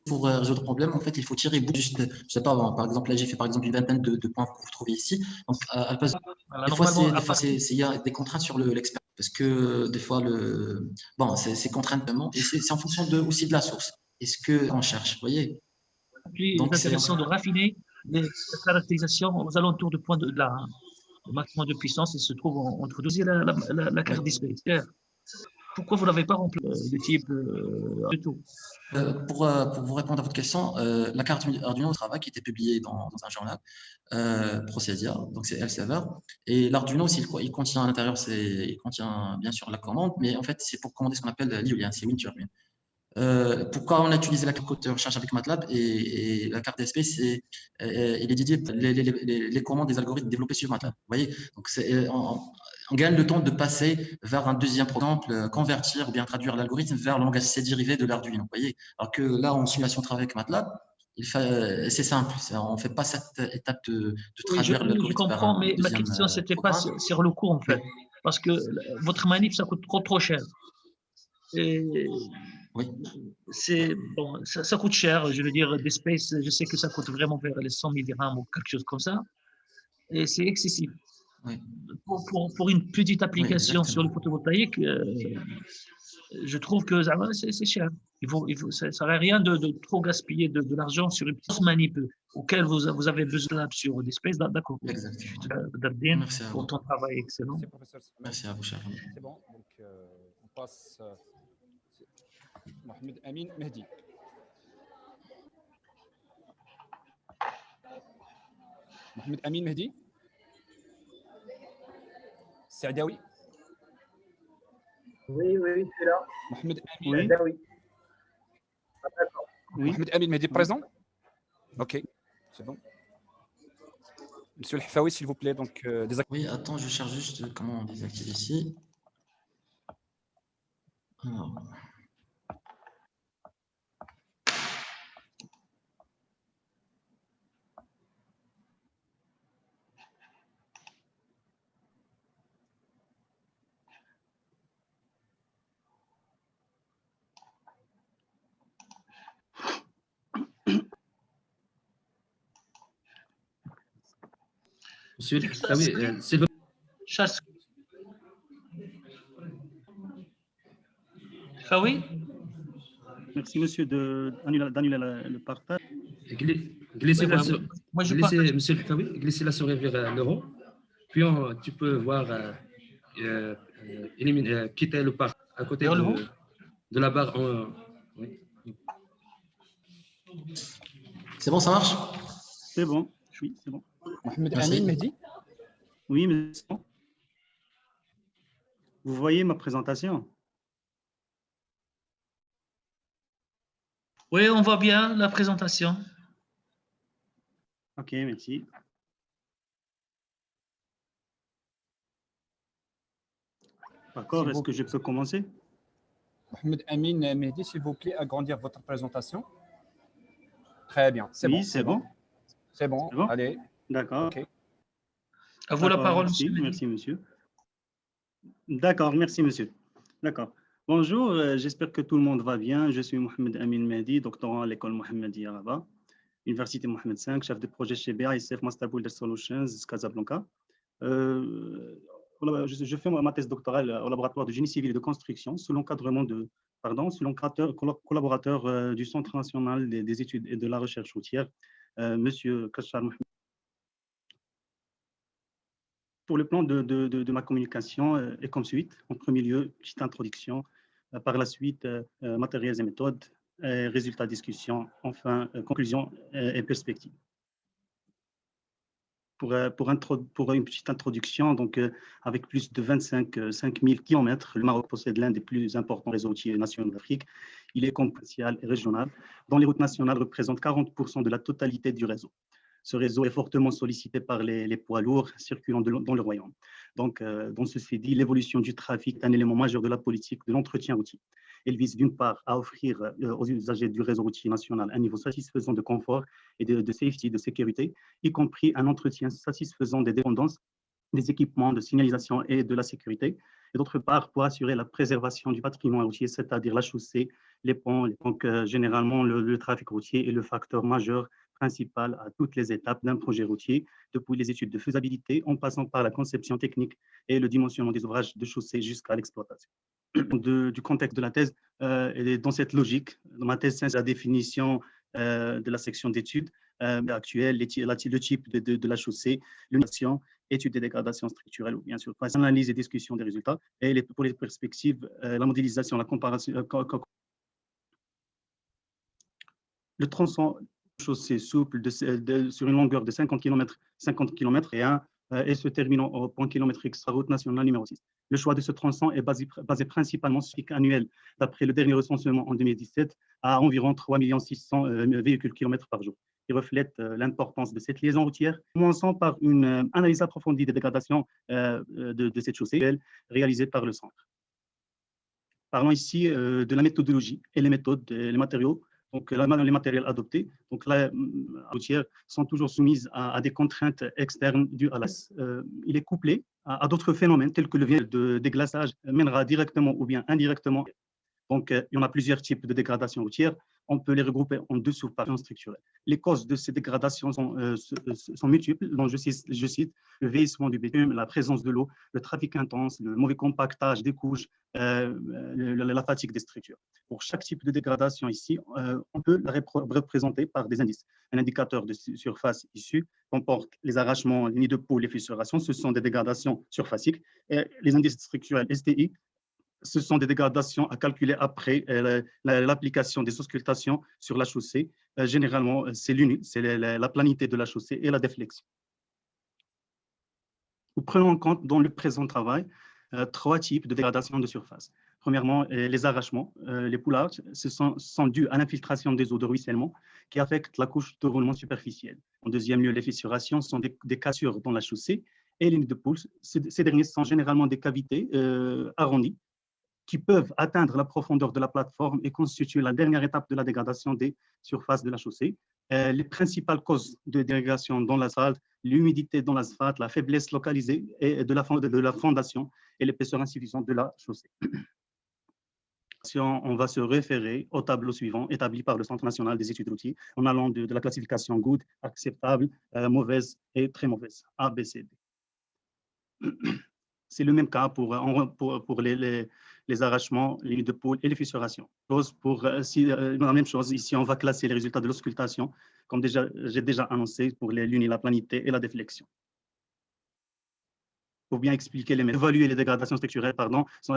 I: Pour résoudre le problème, en fait, il faut tirer juste, je ne sais pas, par exemple, là, j'ai fait par exemple une vingtaine de points que vous trouvez ici. Donc, des fois, il y a des contraintes sur l'expert. Parce que des fois, c'est contrainte vraiment. Et c'est en fonction aussi de la source. Est-ce qu'on cherche, vous voyez?
B: Puis, c'est intéressant de raffiner les caractérisations aux alentours du point de la maximum de puissance. Il se trouve entre 12 et la carte display. Pourquoi vous n'avez pas rempli le type de tout?
I: Pour vous répondre à votre question, la carte Arduino au travail qui était publiée dans un journal, Procedia, donc c'est Elsevier. Et l'Arduino aussi, il contient à l'intérieur, il contient bien sûr la commande, mais en fait, c'est pour commander ce qu'on appelle l'Iolien, c'est WinTurbine. Pourquoi on a utilisé la carte de recherche avec MATLAB et la carte DSP, il est dédié les commandes des algorithmes développés sur MATLAB. Vous voyez, donc on gagne le temps de passer vers un deuxième programme, convertir ou bien traduire l'algorithme vers le langage C dérivé de l'Arduino. Vous voyez, alors que là, en simulation de travail avec MATLAB, c'est simple, on ne fait pas cette étape de traduire l'algorithme.
B: Je comprends, mais ma question, ce n'était pas sur le coût, en fait, parce que votre manip, ça coûte trop cher. Et
I: oui.
B: Ça coûte cher, je veux dire, des spaces, je sais que ça coûte vraiment vers les 100 000 dirhams ou quelque chose comme ça, et c'est excessif.
I: Oui.
B: Pour une petite application sur le photovoltaïque, je trouve que c'est cher. Ça ne sert à rien de trop gaspiller de l'argent sur une petite manip auquel vous avez besoin sur des spaces. D'accord.
I: Exactement. Merci
B: pour ton travail excellent.
I: Merci à vous, cher.
K: C'est bon, donc on passe. Mohamed Amin Mehdi. Mohamed Amin Mehdi. Saadawi.
L: Oui, je suis là.
K: Mohamed
L: Amin Saadawi.
K: Oui. Mohamed Amin Mehdi présent? Ok, c'est bon. Monsieur El Hafaoui, s'il vous plaît, donc
I: Oui, attends, je cherche juste comment on désactive ici. Alors.
F: Monsieur El Hafaoui, s'il vous
B: plaît. Hafaoui.
L: Merci, monsieur, d'annuler le partage.
F: Glissez,
B: Moi, je
F: glissez monsieur El Hafaoui, glissez la souris vers l'euro. Puis tu peux voir quitter le parc à côté de la barre. Oui.
I: C'est bon, ça marche?
L: C'est bon, oui, c'est bon.
K: Mohamed Amin Mehdi?
L: Oui, mais c'est bon. Vous voyez ma présentation?
B: Oui, on voit bien la présentation.
L: Ok, merci. D'accord, est-ce que je peux commencer?
K: Mohamed Amin Mehdi, s'il vous plaît, agrandir votre présentation. Très bien, c'est bon.
L: Oui, c'est bon.
K: C'est bon, allez.
L: D'accord.
K: Okay.
B: À vous la parole,
L: merci,
B: monsieur.
L: Merci, monsieur. D'accord, merci, monsieur. D'accord. Bonjour, j'espère que tout le monde va bien. Je suis Mohamed Amin Mehdi, doctorant à l'école Mohammedia à Rabat, Université Mohamed V, chef de projet chez BASF Master Builder Solutions, Casablanca. Je fais ma thèse doctorale au laboratoire de génie civil et de construction sous l'encadrement collaborateur du Centre national des études et de la recherche routière, monsieur Kachar Mohamed. Pour le plan de ma communication est comme suite. En premier lieu, petite introduction. Par la suite, matériels et méthodes, résultats, discussion, enfin, conclusion et perspectives. Pour une petite introduction, donc, avec plus de 5 000 km, le Maroc possède l'un des plus importants réseaux routiers nationaux d'Afrique. Il est commercial et régional, dont les routes nationales représentent 40% de la totalité du réseau. Ce réseau est fortement sollicité par les poids lourds circulant dans le royaume. Donc, dans ceci dit, l'évolution du trafic est un élément majeur de la politique de l'entretien routier. Elle vise d'une part à offrir aux usagers du réseau routier national un niveau satisfaisant de confort et de safety, de sécurité, y compris un entretien satisfaisant des dépendances, des équipements de signalisation et de la sécurité, et d'autre part pour assurer la préservation du patrimoine routier, c'est-à-dire la chaussée, les ponts. Donc, généralement, le trafic routier est le facteur majeur principal à toutes les étapes d'un projet routier, depuis les études de faisabilité, en passant par la conception technique et le dimensionnement des ouvrages de chaussée jusqu'à l'exploitation. Du contexte de la thèse, et dans cette logique, dans ma thèse, c'est la définition de la section d'études actuelle, le type de la chaussée, l'union, études des dégradations structurelles, ou bien sûr, analyse et discussion des résultats, et pour les perspectives, la modélisation, la comparaison. Le tronçon chaussée souple sur une longueur de 50 km et se terminant au point kilométrique sur la route nationale numéro 6. Le choix de ce tronçon est basé principalement sur le trafic annuel, d'après le dernier recensement en 2017, à environ 3 600 000 véhicules kilomètres par jour, qui reflète l'importance de cette liaison routière. Commençons par une analyse approfondie des dégradations de cette chaussée réalisée par le centre. Parlons ici de la méthodologie et les méthodes, les matériaux. Donc, les matériels adoptés, donc la routière, sont toujours soumises à des contraintes externes dues à il est couplé à d'autres phénomènes tels que le déglaçage mènera directement ou bien indirectement. Donc, il y en a plusieurs types de dégradations routières. On peut les regrouper en deux sous-parties structurelles. Les causes de ces dégradations sont multiples. Donc, je cite le vieillissement du bitume, la présence de l'eau, le trafic intense, le mauvais compactage des couches, la fatigue des structures. Pour chaque type de dégradation ici, on peut la représenter par des indices. Un indicateur de surface issu comporte les arrachements, les nids de peau, les fissurations. Ce sont des dégradations surfaciques. Et les indices structurels STI, ce sont des dégradations à calculer après l'application des auscultations sur la chaussée. Généralement, c'est la planité de la chaussée et la déflexion. Nous prenons en compte dans le présent travail 3 types de dégradation de surface. Premièrement, les arrachements. Les poulages sont dus à l'infiltration des eaux de ruissellement qui affectent la couche de roulement superficielle. En deuxième lieu, les fissurations sont des cassures dans la chaussée et les nids de poules. Ces derniers sont généralement des cavités arrondies qui peuvent atteindre la profondeur de la plateforme et constituer la dernière étape de la dégradation des surfaces de la chaussée. Les principales causes de dégradation dans l'asphalte, l'humidité dans l'asphalte, la faiblesse localisée et de la fondation et l'épaisseur insuffisante de la chaussée. On va se référer au tableau suivant établi par le Centre national des études routières en allant de la classification good, acceptable, mauvaise et très mauvaise, A, B, C, D. C'est le même cas pour les arrachements, les nids de poules et les fissurations. La même chose, ici, on va classer les résultats de l'auscultation, comme j'ai déjà annoncé pour l'uni, la planité et la déflexion. Pour bien expliquer évaluer les dégradations structurelles,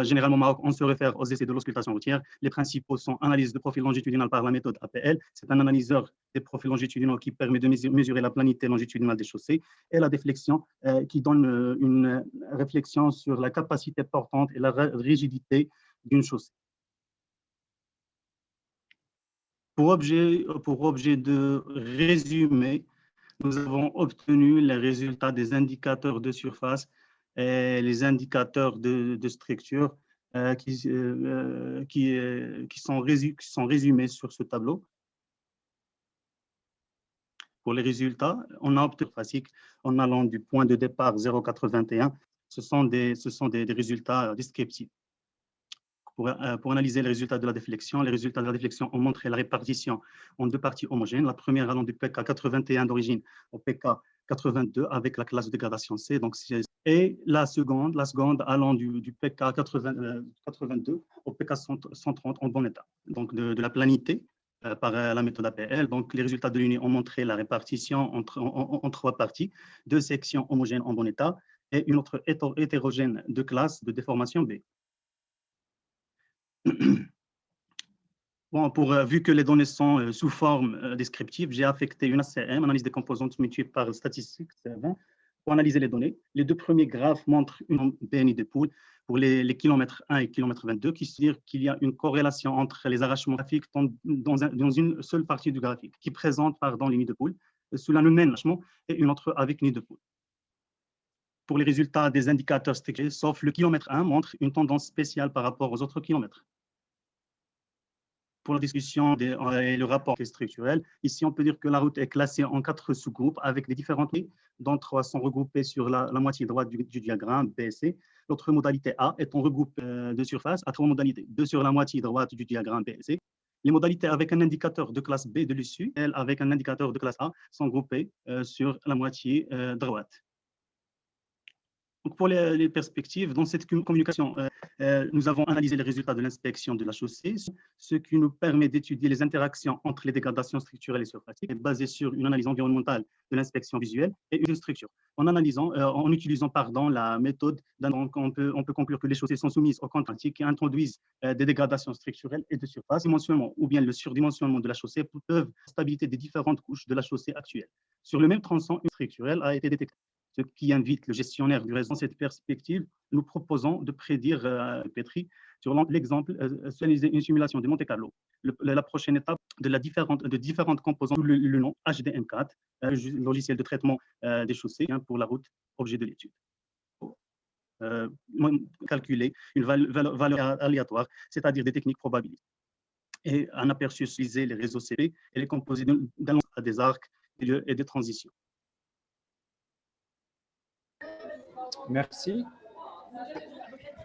L: généralement au Maroc, on se réfère aux essais de l'auscultation routière. Les principaux sont analyse de profil longitudinal par la méthode APL. C'est un analyseur des profils longitudinaux qui permet de mesurer la planité longitudinale des chaussées, et la déflexion qui donne une réflexion sur la capacité portante et la rigidité d'une chaussée. Pour objet de résumé, nous avons obtenu les résultats des indicateurs de surface et les indicateurs de structure qui sont résumés sur ce tableau. Pour les résultats, on a obtenu en allant du point de départ 0,81. Ce sont des résultats descriptifs. Pour analyser les résultats de la déflexion, les résultats de la déflexion ont montré la répartition en deux parties homogènes. La première allant du PK 81 d'origine au PK 82 avec la classe de dégradation C. Et la seconde allant du PK 82 au PK 130 en bon état. Donc de la planité par la méthode APL. Donc les résultats de l'Uni ont montré la répartition en trois parties, deux sections homogènes en bon état et une autre hétérogène de classe de déformation B. Bon, vu que les données sont sous forme descriptive, j'ai affecté une ACM, analyse des composantes mutuées par statistique, pour analyser les données. Les deux premiers graphes montrent une BNI de poule pour les kilomètres 1 et kilomètre 22, qui veut dire qu'il y a une corrélation entre les arrachements graphiques dans une seule partie du graphique, qui présente les nids de poule sous la même arrachement et une autre avec nid de poule. Pour les résultats des indicateurs structurels, sauf le kilomètre 1 montre une tendance spéciale par rapport aux autres kilomètres. Pour la discussion et le rapport structurel, ici on peut dire que la route est classée en 4 sous-groupes avec des différentes lignes, dont 3 sont regroupées sur la moitié droite du diagramme B et C. L'autre modalité A est un regroupe de surface à 3 modalités, 2 sur la moitié droite du diagramme B et C. Les modalités avec un indicateur de classe B de l'issue, elles avec un indicateur de classe A, sont groupées sur la moitié droite. Donc pour les perspectives, dans cette communication, nous avons analysé les résultats de l'inspection de la chaussée, ce qui nous permet d'étudier les interactions entre les dégradations structurelles et surfaciques, basées sur une analyse environnementale de l'inspection visuelle et une structure. En utilisant la méthode, donc on peut conclure que les chaussées sont soumises aux contraintes qui introduisent des dégradations structurelles et de surface. Le dimensionnement ou bien le surdimensionnement de la chaussée peuvent stabiliser des différentes couches de la chaussée actuelle. Sur le même tronçon, une structurelle a été détectée, ce qui invite le gestionnaire du réseau. Dans cette perspective, nous proposons de prédire Petri sur l'exemple, réaliser une simulation de Monte Carlo. La prochaine étape de différentes composantes, le nom HDM4, logiciel de traitement des chaussées pour la route, objet de l'étude. Calculer une valeur aléatoire, c'est-à-dire des techniques probabilistes. Et un aperçu utiliser les réseaux CP et les composés d'un à des arcs, des lieux et des transitions.
K: Merci.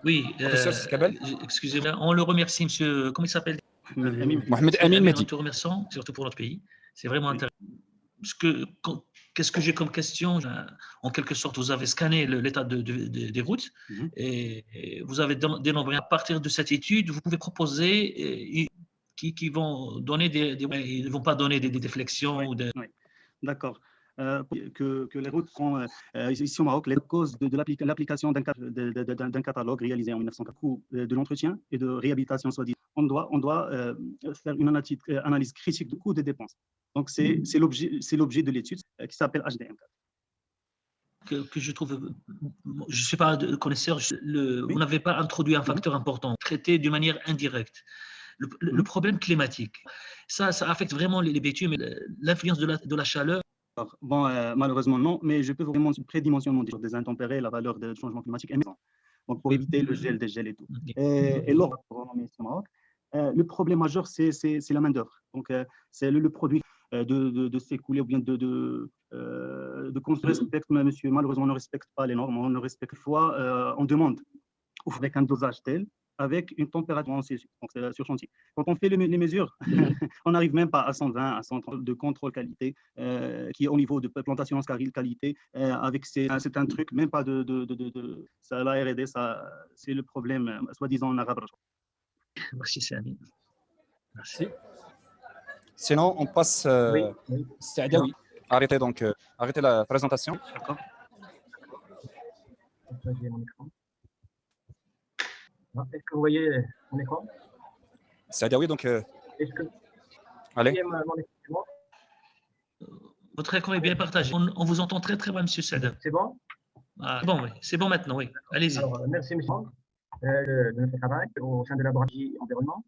B: Oui,
K: Professeur
B: excusez-moi, on le remercie, monsieur, comment il s'appelle?
K: Mohamed Amin Mehdi.
B: Nous te remercions, surtout pour notre pays. C'est vraiment intéressant. Qu'est-ce que j'ai comme question? En quelque sorte, vous avez scanné l'état des routes et vous avez dénombré à partir de cette étude, vous pouvez proposer qui vont donner ils ne vont pas donner des déflexions.
L: Oui, oui. D'accord. Que les routes sont, ici au Maroc, les causes de l'application d'un catalogue réalisé en 1904, de l'entretien et de réhabilitation, soit dit. On doit faire une analyse critique du coût des dépenses. Donc, c'est l'objet de l'étude qui s'appelle HDM4.
B: que je trouve, je ne suis pas connaisseur, vous n'avez pas introduit un facteur important, traité d'une manière indirecte. Le problème climatique, ça affecte vraiment les bitumes, l'influence de la chaleur.
L: Bon, malheureusement non, mais je peux vous montrer le prédimensionnement des intempéries, la valeur du changement climatique émergent. Donc pour éviter le gel, des gels et tout. Et lors de Maroc, le problème majeur, c'est la main-d'œuvre. Donc c'est le produit de s'écouler ou bien qu'on se respecte, mais monsieur, malheureusement, on ne respecte pas les normes, on ne respecte pas, on demande avec un dosage tel, avec une température sur chantier. Quand on fait les mesures, on n'arrive même pas à 120, à 130 de contrôle qualité, qui est au niveau de plantation qualité, avec c'est un truc, même pas ça, la R&D, c'est le problème, soi-disant en arabe.
B: Merci, Sami.
K: Merci. Sinon, on passe.
A: Oui.
K: Oui. Arrêtez donc, arrêtez la présentation.
B: D'accord.
A: Est-ce que vous voyez mon écran?
K: Oui, donc.
A: Est-ce que
K: allez.
B: Votre écran est bien partagé. On vous entend très très bien, Monsieur Saada.
A: C'est bon?
B: Bon, oui. C'est bon maintenant, oui. Allez-y.
A: Alors, merci, monsieur, de notre travail au sein de la branche environnement.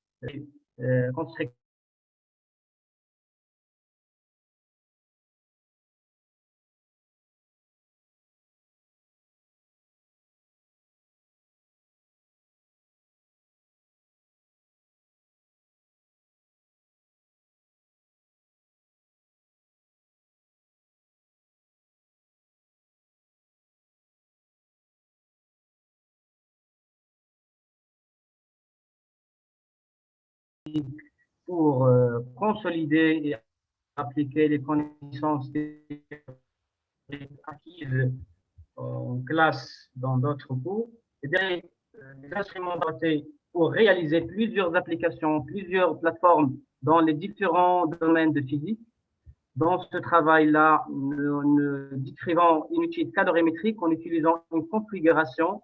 A: Pour consolider et appliquer les connaissances acquises en classe dans d'autres cours, et bien, les instruments dotés pour réaliser plusieurs applications, plusieurs plateformes dans les différents domaines de physique. Dans ce travail-là, nous décrivons une étude calorimétrique en utilisant une configuration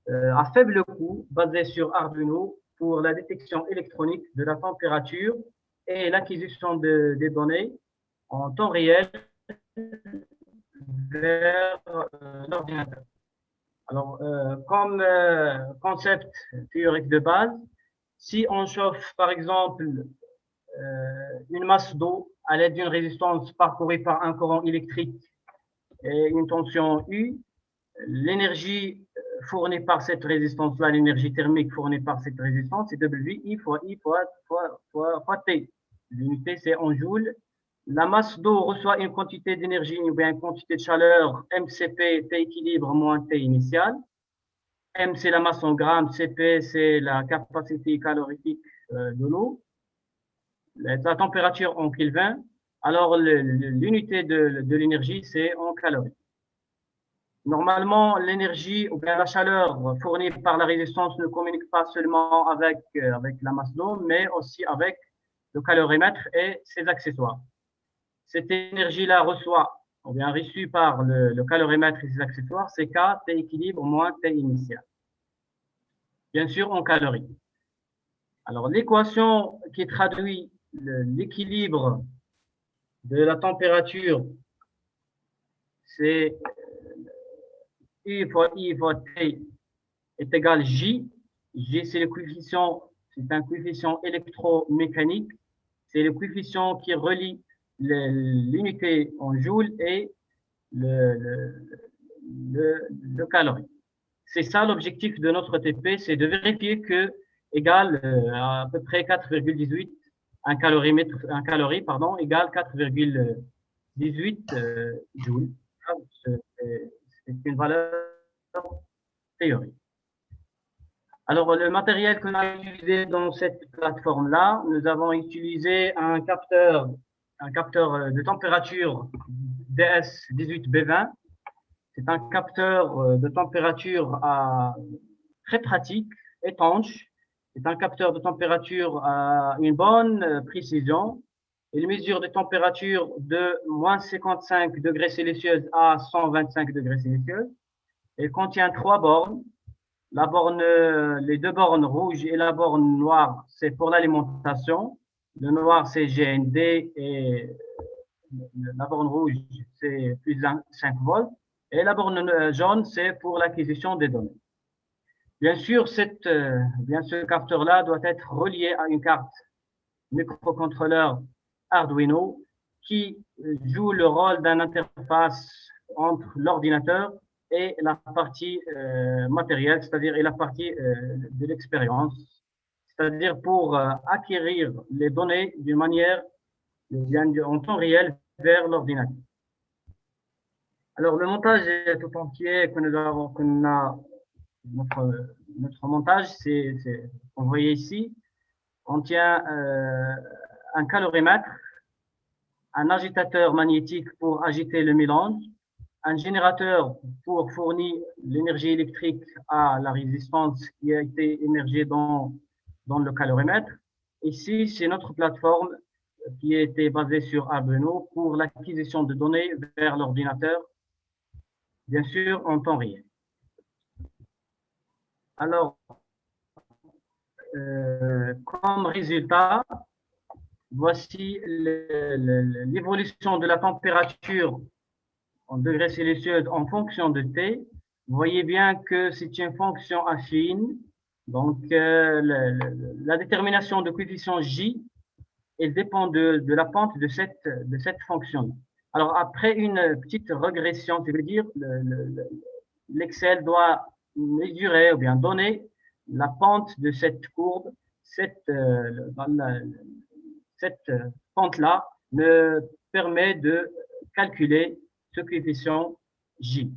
A: à faible coût basée sur Arduino pour la détection électronique de la température et l'acquisition des données en temps réel vers l'ordinateur. Alors, comme concept théorique de base, si on chauffe par exemple une masse d'eau à l'aide d'une résistance parcourue par un courant électrique et une tension U, l'énergie fournie par cette résistance-là, l'énergie thermique fournie par cette résistance, c'est WI fois I fois T. L'unité, c'est en joules. La masse d'eau reçoit une quantité d'énergie ou bien une quantité de chaleur, MCP, T équilibre moins T initial. M, c'est la masse en grammes, CP, c'est la capacité calorifique de l'eau. La température en Kelvin. Alors, l'unité de l'énergie, c'est en calories. Normalement, l'énergie ou bien la chaleur fournie par la résistance ne communique pas seulement avec la masse d'eau, mais aussi avec le calorimètre et ses accessoires. Cette énergie-là reçoit, ou bien reçue par le calorimètre et ses accessoires, c'est K, T équilibre moins T initial. Bien sûr, en calories. Alors, l'équation qui traduit l'équilibre de la température, c'est U fois I fois T est égal J. J, c'est le coefficient, c'est un coefficient électromécanique. C'est le coefficient qui relie l'unité en joules et le calorie. C'est ça l'objectif de notre TP, c'est de vérifier que égale à peu près 4,18, un calorie égale 4,18 joules. C'est une valeur théorique. Alors, le matériel qu'on a utilisé dans cette plateforme-là, nous avons utilisé un capteur de température DS18B20. C'est un capteur de température très pratique, étanche. C'est un capteur de température à une bonne précision. Il mesure des températures de moins 55 degrés Celsius à 125 degrés Celsius. Il contient 3 bornes. Les 2 bornes rouges et la borne noire, c'est pour l'alimentation. Le noir, c'est GND et la borne rouge, c'est plus 5 volts.
M: Et la borne jaune, c'est pour l'acquisition des données. Bien sûr, ce capteur-là doit être relié à une carte microcontrôleur Arduino qui joue le rôle d'un interface entre l'ordinateur et la partie matérielle, c'est-à-dire la partie de l'expérience, c'est-à-dire pour acquérir les données d'une manière en temps réel vers l'ordinateur. Alors, le montage est tout entier notre montage, c'est, vous voyez ici, on tient un calorimètre, un agitateur magnétique pour agiter le mélange, un générateur pour fournir l'énergie électrique à la résistance qui a été émergée dans le calorimètre. Ici, c'est notre plateforme qui a été basée sur Arduino pour l'acquisition de données vers l'ordinateur, bien sûr en temps réel. Alors, comme résultat, voici l'évolution de la température en degrés Celsius en fonction de T. Vous voyez bien que c'est une fonction affine. Donc, la détermination de coefficient J, elle dépend de la pente de cette fonction. Alors, après une petite régression, ça veut dire l'Excel doit mesurer ou bien donner la pente de cette courbe. Cette pente-là me permet de calculer ce coefficient J.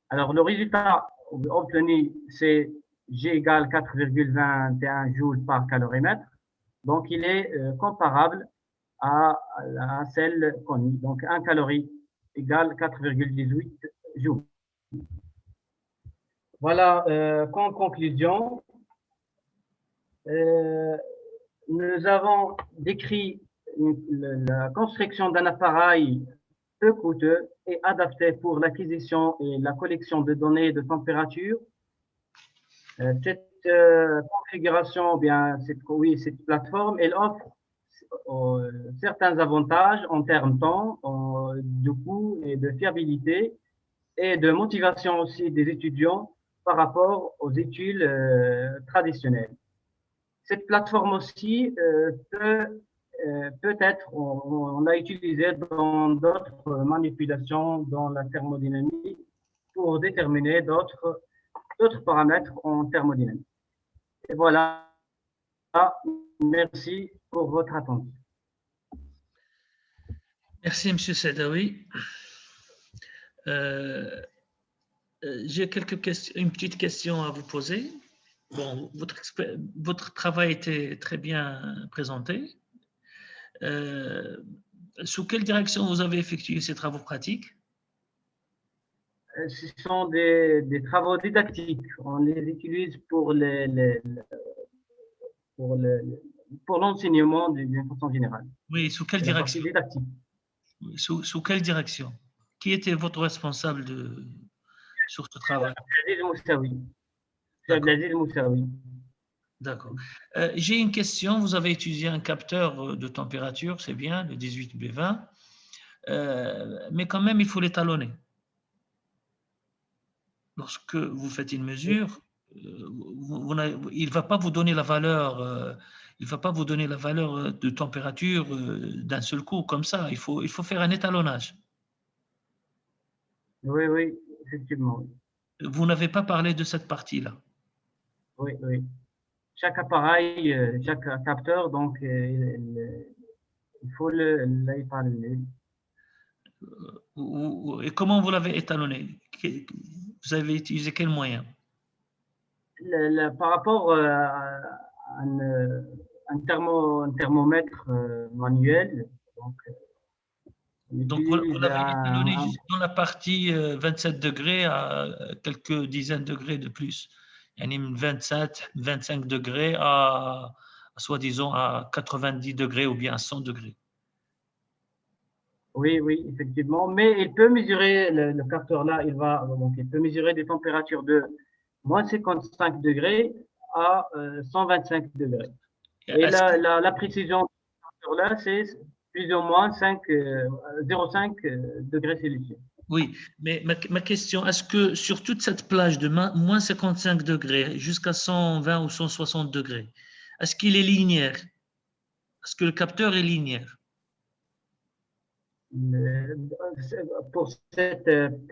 M: Alors, le résultat obtenu, c'est J égale 4,21 joules par calorimètre. Donc, il est comparable à celle connue. Donc, 1 calorie égale 4,18 joules. Voilà, en conclusion, nous avons décrit la construction d'un appareil peu coûteux et adapté pour l'acquisition et la collection de données de température. Cette configuration, bien, cette plateforme, elle offre certains avantages en termes de temps, de coût et de fiabilité et de motivation aussi des étudiants par rapport aux études traditionnelles. Cette plateforme aussi peut-être, on l'a utilisée dans d'autres manipulations dans la thermodynamique pour déterminer d'autres paramètres en thermodynamique. Et voilà, merci pour votre attention.
B: Merci, M. Sadawi. J'ai une petite question à vous poser. Bon, votre travail était très bien présenté. Sous quelle direction vous avez effectué ces travaux pratiques?
M: Ce sont des travaux didactiques. On les utilise pour l'enseignement d'une façon générale.
B: Oui, sous quelle direction? Sous quelle direction? Qui était votre responsable sur ce travail?
M: Abdelaziz Moussaoui.
B: D'accord. J'ai une question. Vous avez utilisé un capteur de température, c'est bien, le 18B20, mais quand même, il faut l'étalonner. Lorsque vous faites une mesure, il ne va pas vous donner la valeur. Il va pas vous donner la valeur de température d'un seul coup comme ça. Il faut faire un étalonnage.
M: Oui, oui, effectivement.
B: Vous n'avez pas parlé de cette partie-là.
M: Oui, oui. Chaque appareil, chaque capteur, donc, il faut l'étalonner.
B: Et comment vous l'avez étalonné? Vous avez utilisé quel moyen?
M: Par rapport à un thermomètre manuel.
B: Donc vous l'avez étalonné juste dans la partie 27 degrés à quelques dizaines de degrés de plus. Il y a 27, 25 degrés à soi-disant à 90 degrés ou bien à 100 degrés.
M: Oui, oui, effectivement. Mais il peut mesurer, le capteur-là, il peut mesurer des températures de moins 55 degrés à 125 degrés. Et la précision du capteur-là, c'est plus ou moins 0,5 degrés Celsius.
B: Oui, mais ma question, est-ce que sur toute cette plage de moins 55 degrés jusqu'à 120 ou 160 degrés, est-ce qu'il est linéaire? Est-ce que le capteur est linéaire?
M: Pour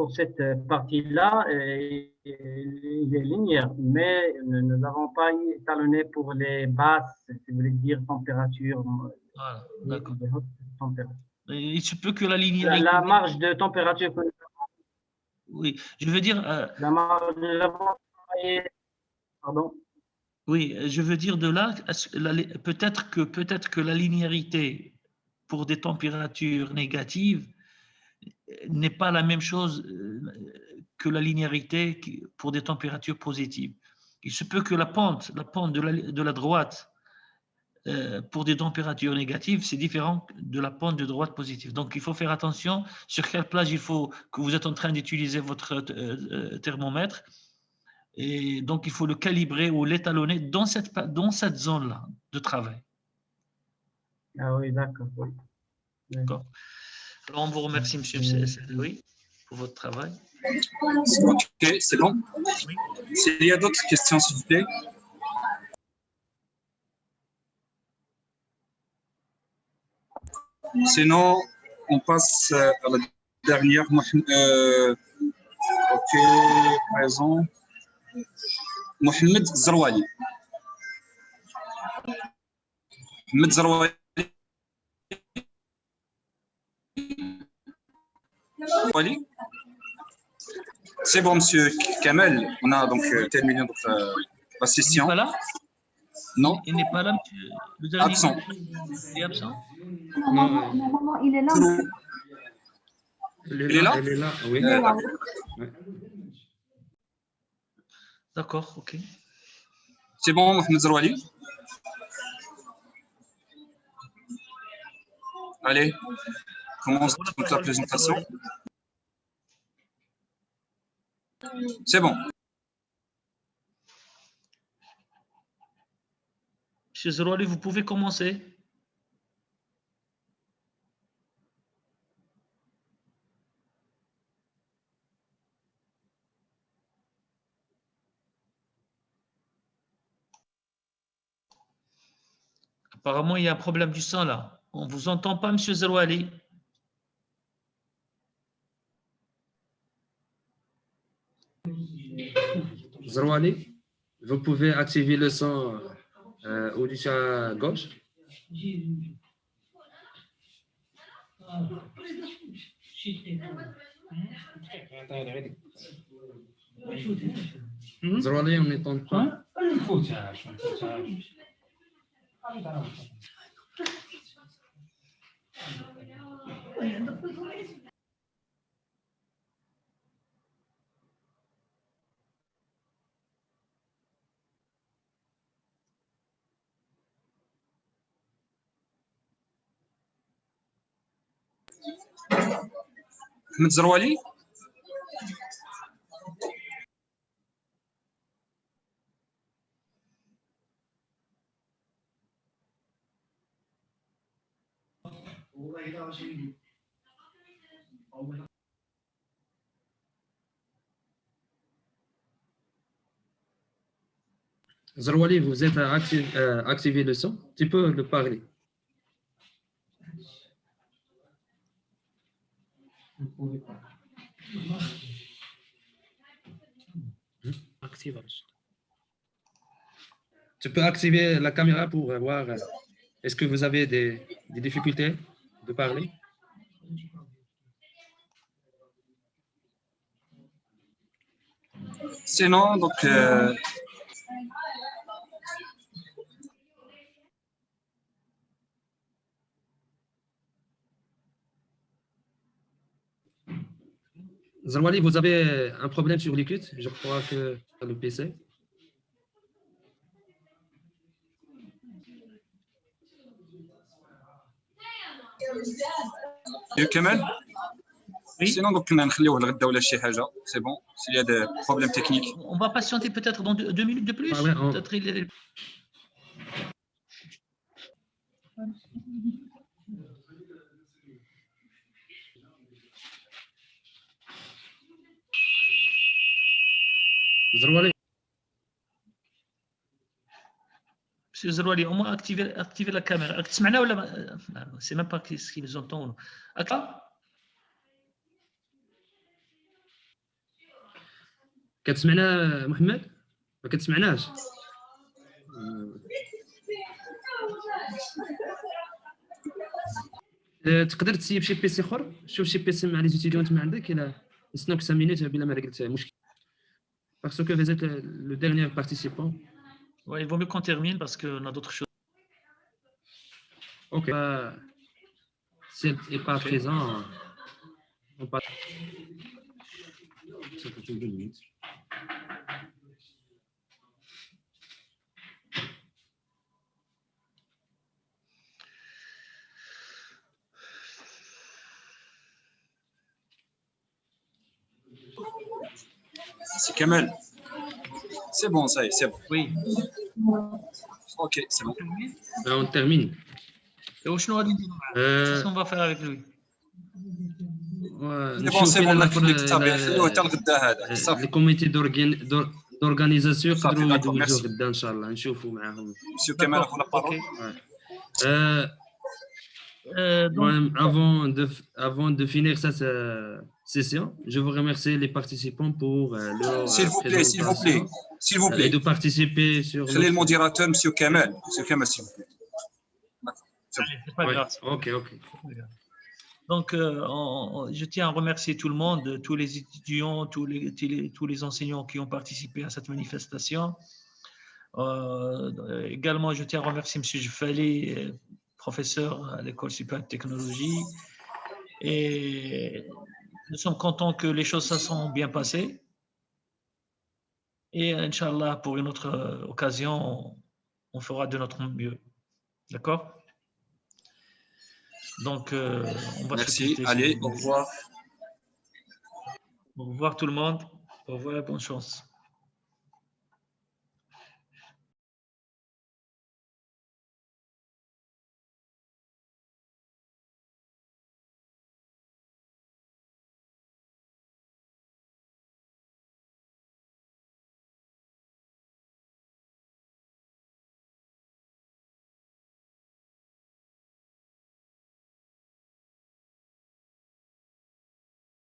M: cette partie-là, il est linéaire, mais nous n'avons pas étalonné pour les basses, si vous voulez dire, températures.
B: Voilà, d'accord.
M: Les hautes températures.
B: Il se peut que la linéarité…
M: La marge de température que nous avons…
B: Oui, je veux dire…
M: La marge de… Pardon?
B: Oui, je veux dire de là, peut-être que la linéarité pour des températures négatives n'est pas la même chose que la linéarité pour des températures positives. Il se peut que la pente de la droite pour des températures négatives, c'est différent de la pente de droite positive. Donc, il faut faire attention sur quelle plage il faut que vous êtes en train d'utiliser votre thermomètre. Et donc, il faut le calibrer ou l'étalonner dans cette zone-là de travail.
M: Ah oui, d'accord. Oui.
B: D'accord. Alors, on vous remercie, M. Sadoui, pour votre travail.
E: Ok, c'est bon.
B: Oui.
E: S'il y a d'autres questions, s'il vous plaît. Sinon, on passe à la dernière. Ok, présent. Mohamed Zarouali. Mohamed Zarouali. C'est bon, monsieur Kamel. On a donc terminé notre la session.
B: Il n'est pas là?
E: Non.
B: Il n'est pas là, monsieur. Vous avez
E: Absent.
B: Il est absent?
H: Non, il est là.
F: Il est là? Il est là, oui. Ouais.
B: D'accord, ok.
E: C'est bon, Mohamed Zarouali. Allez, commence toute la présentation. C'est bon.
B: Monsieur Zarouali, vous pouvez commencer. Apparemment, il y a un problème du son là. On ne vous entend pas, monsieur Zarouali.
F: Zarouali, vous pouvez activer le son au-dessus à gauche. Zarouali, on n'entend pas.
E: Mohamed Zarouali.
F: Zarouali, vous êtes activé le son. Tu peux le parler. Tu peux activer la caméra pour voir est-ce que vous avez des difficultés de parler?
E: Sinon, donc,
F: Zarouali, vous avez un problème sur l'écoute? Je crois que le PC.
E: Kamel.
B: Oui.
E: Sinon, donc, c'est bon. S'il y a des problèmes techniques.
B: On va patienter peut-être dans 2 minutes de plus.
F: Ah ouais,
B: Peut-être il est…
F: Zrouali.
B: Monsieur Zrouali, au moins activez la caméra. C'est même pas ce qu'ils entendent.
F: كتسمعنا محمد؟ ما كتسمعناش؟ تقدر تسيب شي بيسي اخر؟ شوف شي بيسي مع لي ستوديونت ما عندك الى نستناوك 5 مينوت بلا ما قلت مشكل. Parce que vous êtes le dernier participant.
B: Ouais, il vaut mieux qu'on termine parce qu'on a d'autres choses.
F: Ok. Si elle n'est pas présent, on passe. Ça peut être 2 minutes.
E: C'est Kamel. C'est bon, ça y est, c'est bon.
B: Oui.
E: Ok, c'est bon.
F: On termine.
B: Et qu'est-ce qu'on va faire avec lui?
E: C'est bon,
F: le comité d'organisation يقدروا يدوزوا غدا ان شاء الله نشوفوا معاهم.
E: Monsieur Kamel, vous la parole.
F: Avant de finir cette session, je vous remercie les participants pour leur
E: s'il vous plaît,
F: et de participer sur.
E: Quel est le modérateur, Monsieur Kamel, s'il vous plaît.
B: C'est pas grave.
F: Ok.
B: Donc, je tiens à remercier tout le monde, tous les étudiants, tous les enseignants qui ont participé à cette manifestation. Également, je tiens à remercier M. Jfali, professeur à l'École supérieure de technologie. Et nous sommes contents que les choses se sont bien passées. Et Inch'Allah, pour une autre occasion, on fera de notre mieux. D'accord? Donc, on va
E: Merci. Allez, au revoir.
B: Au revoir tout le monde. Au revoir et bonne chance.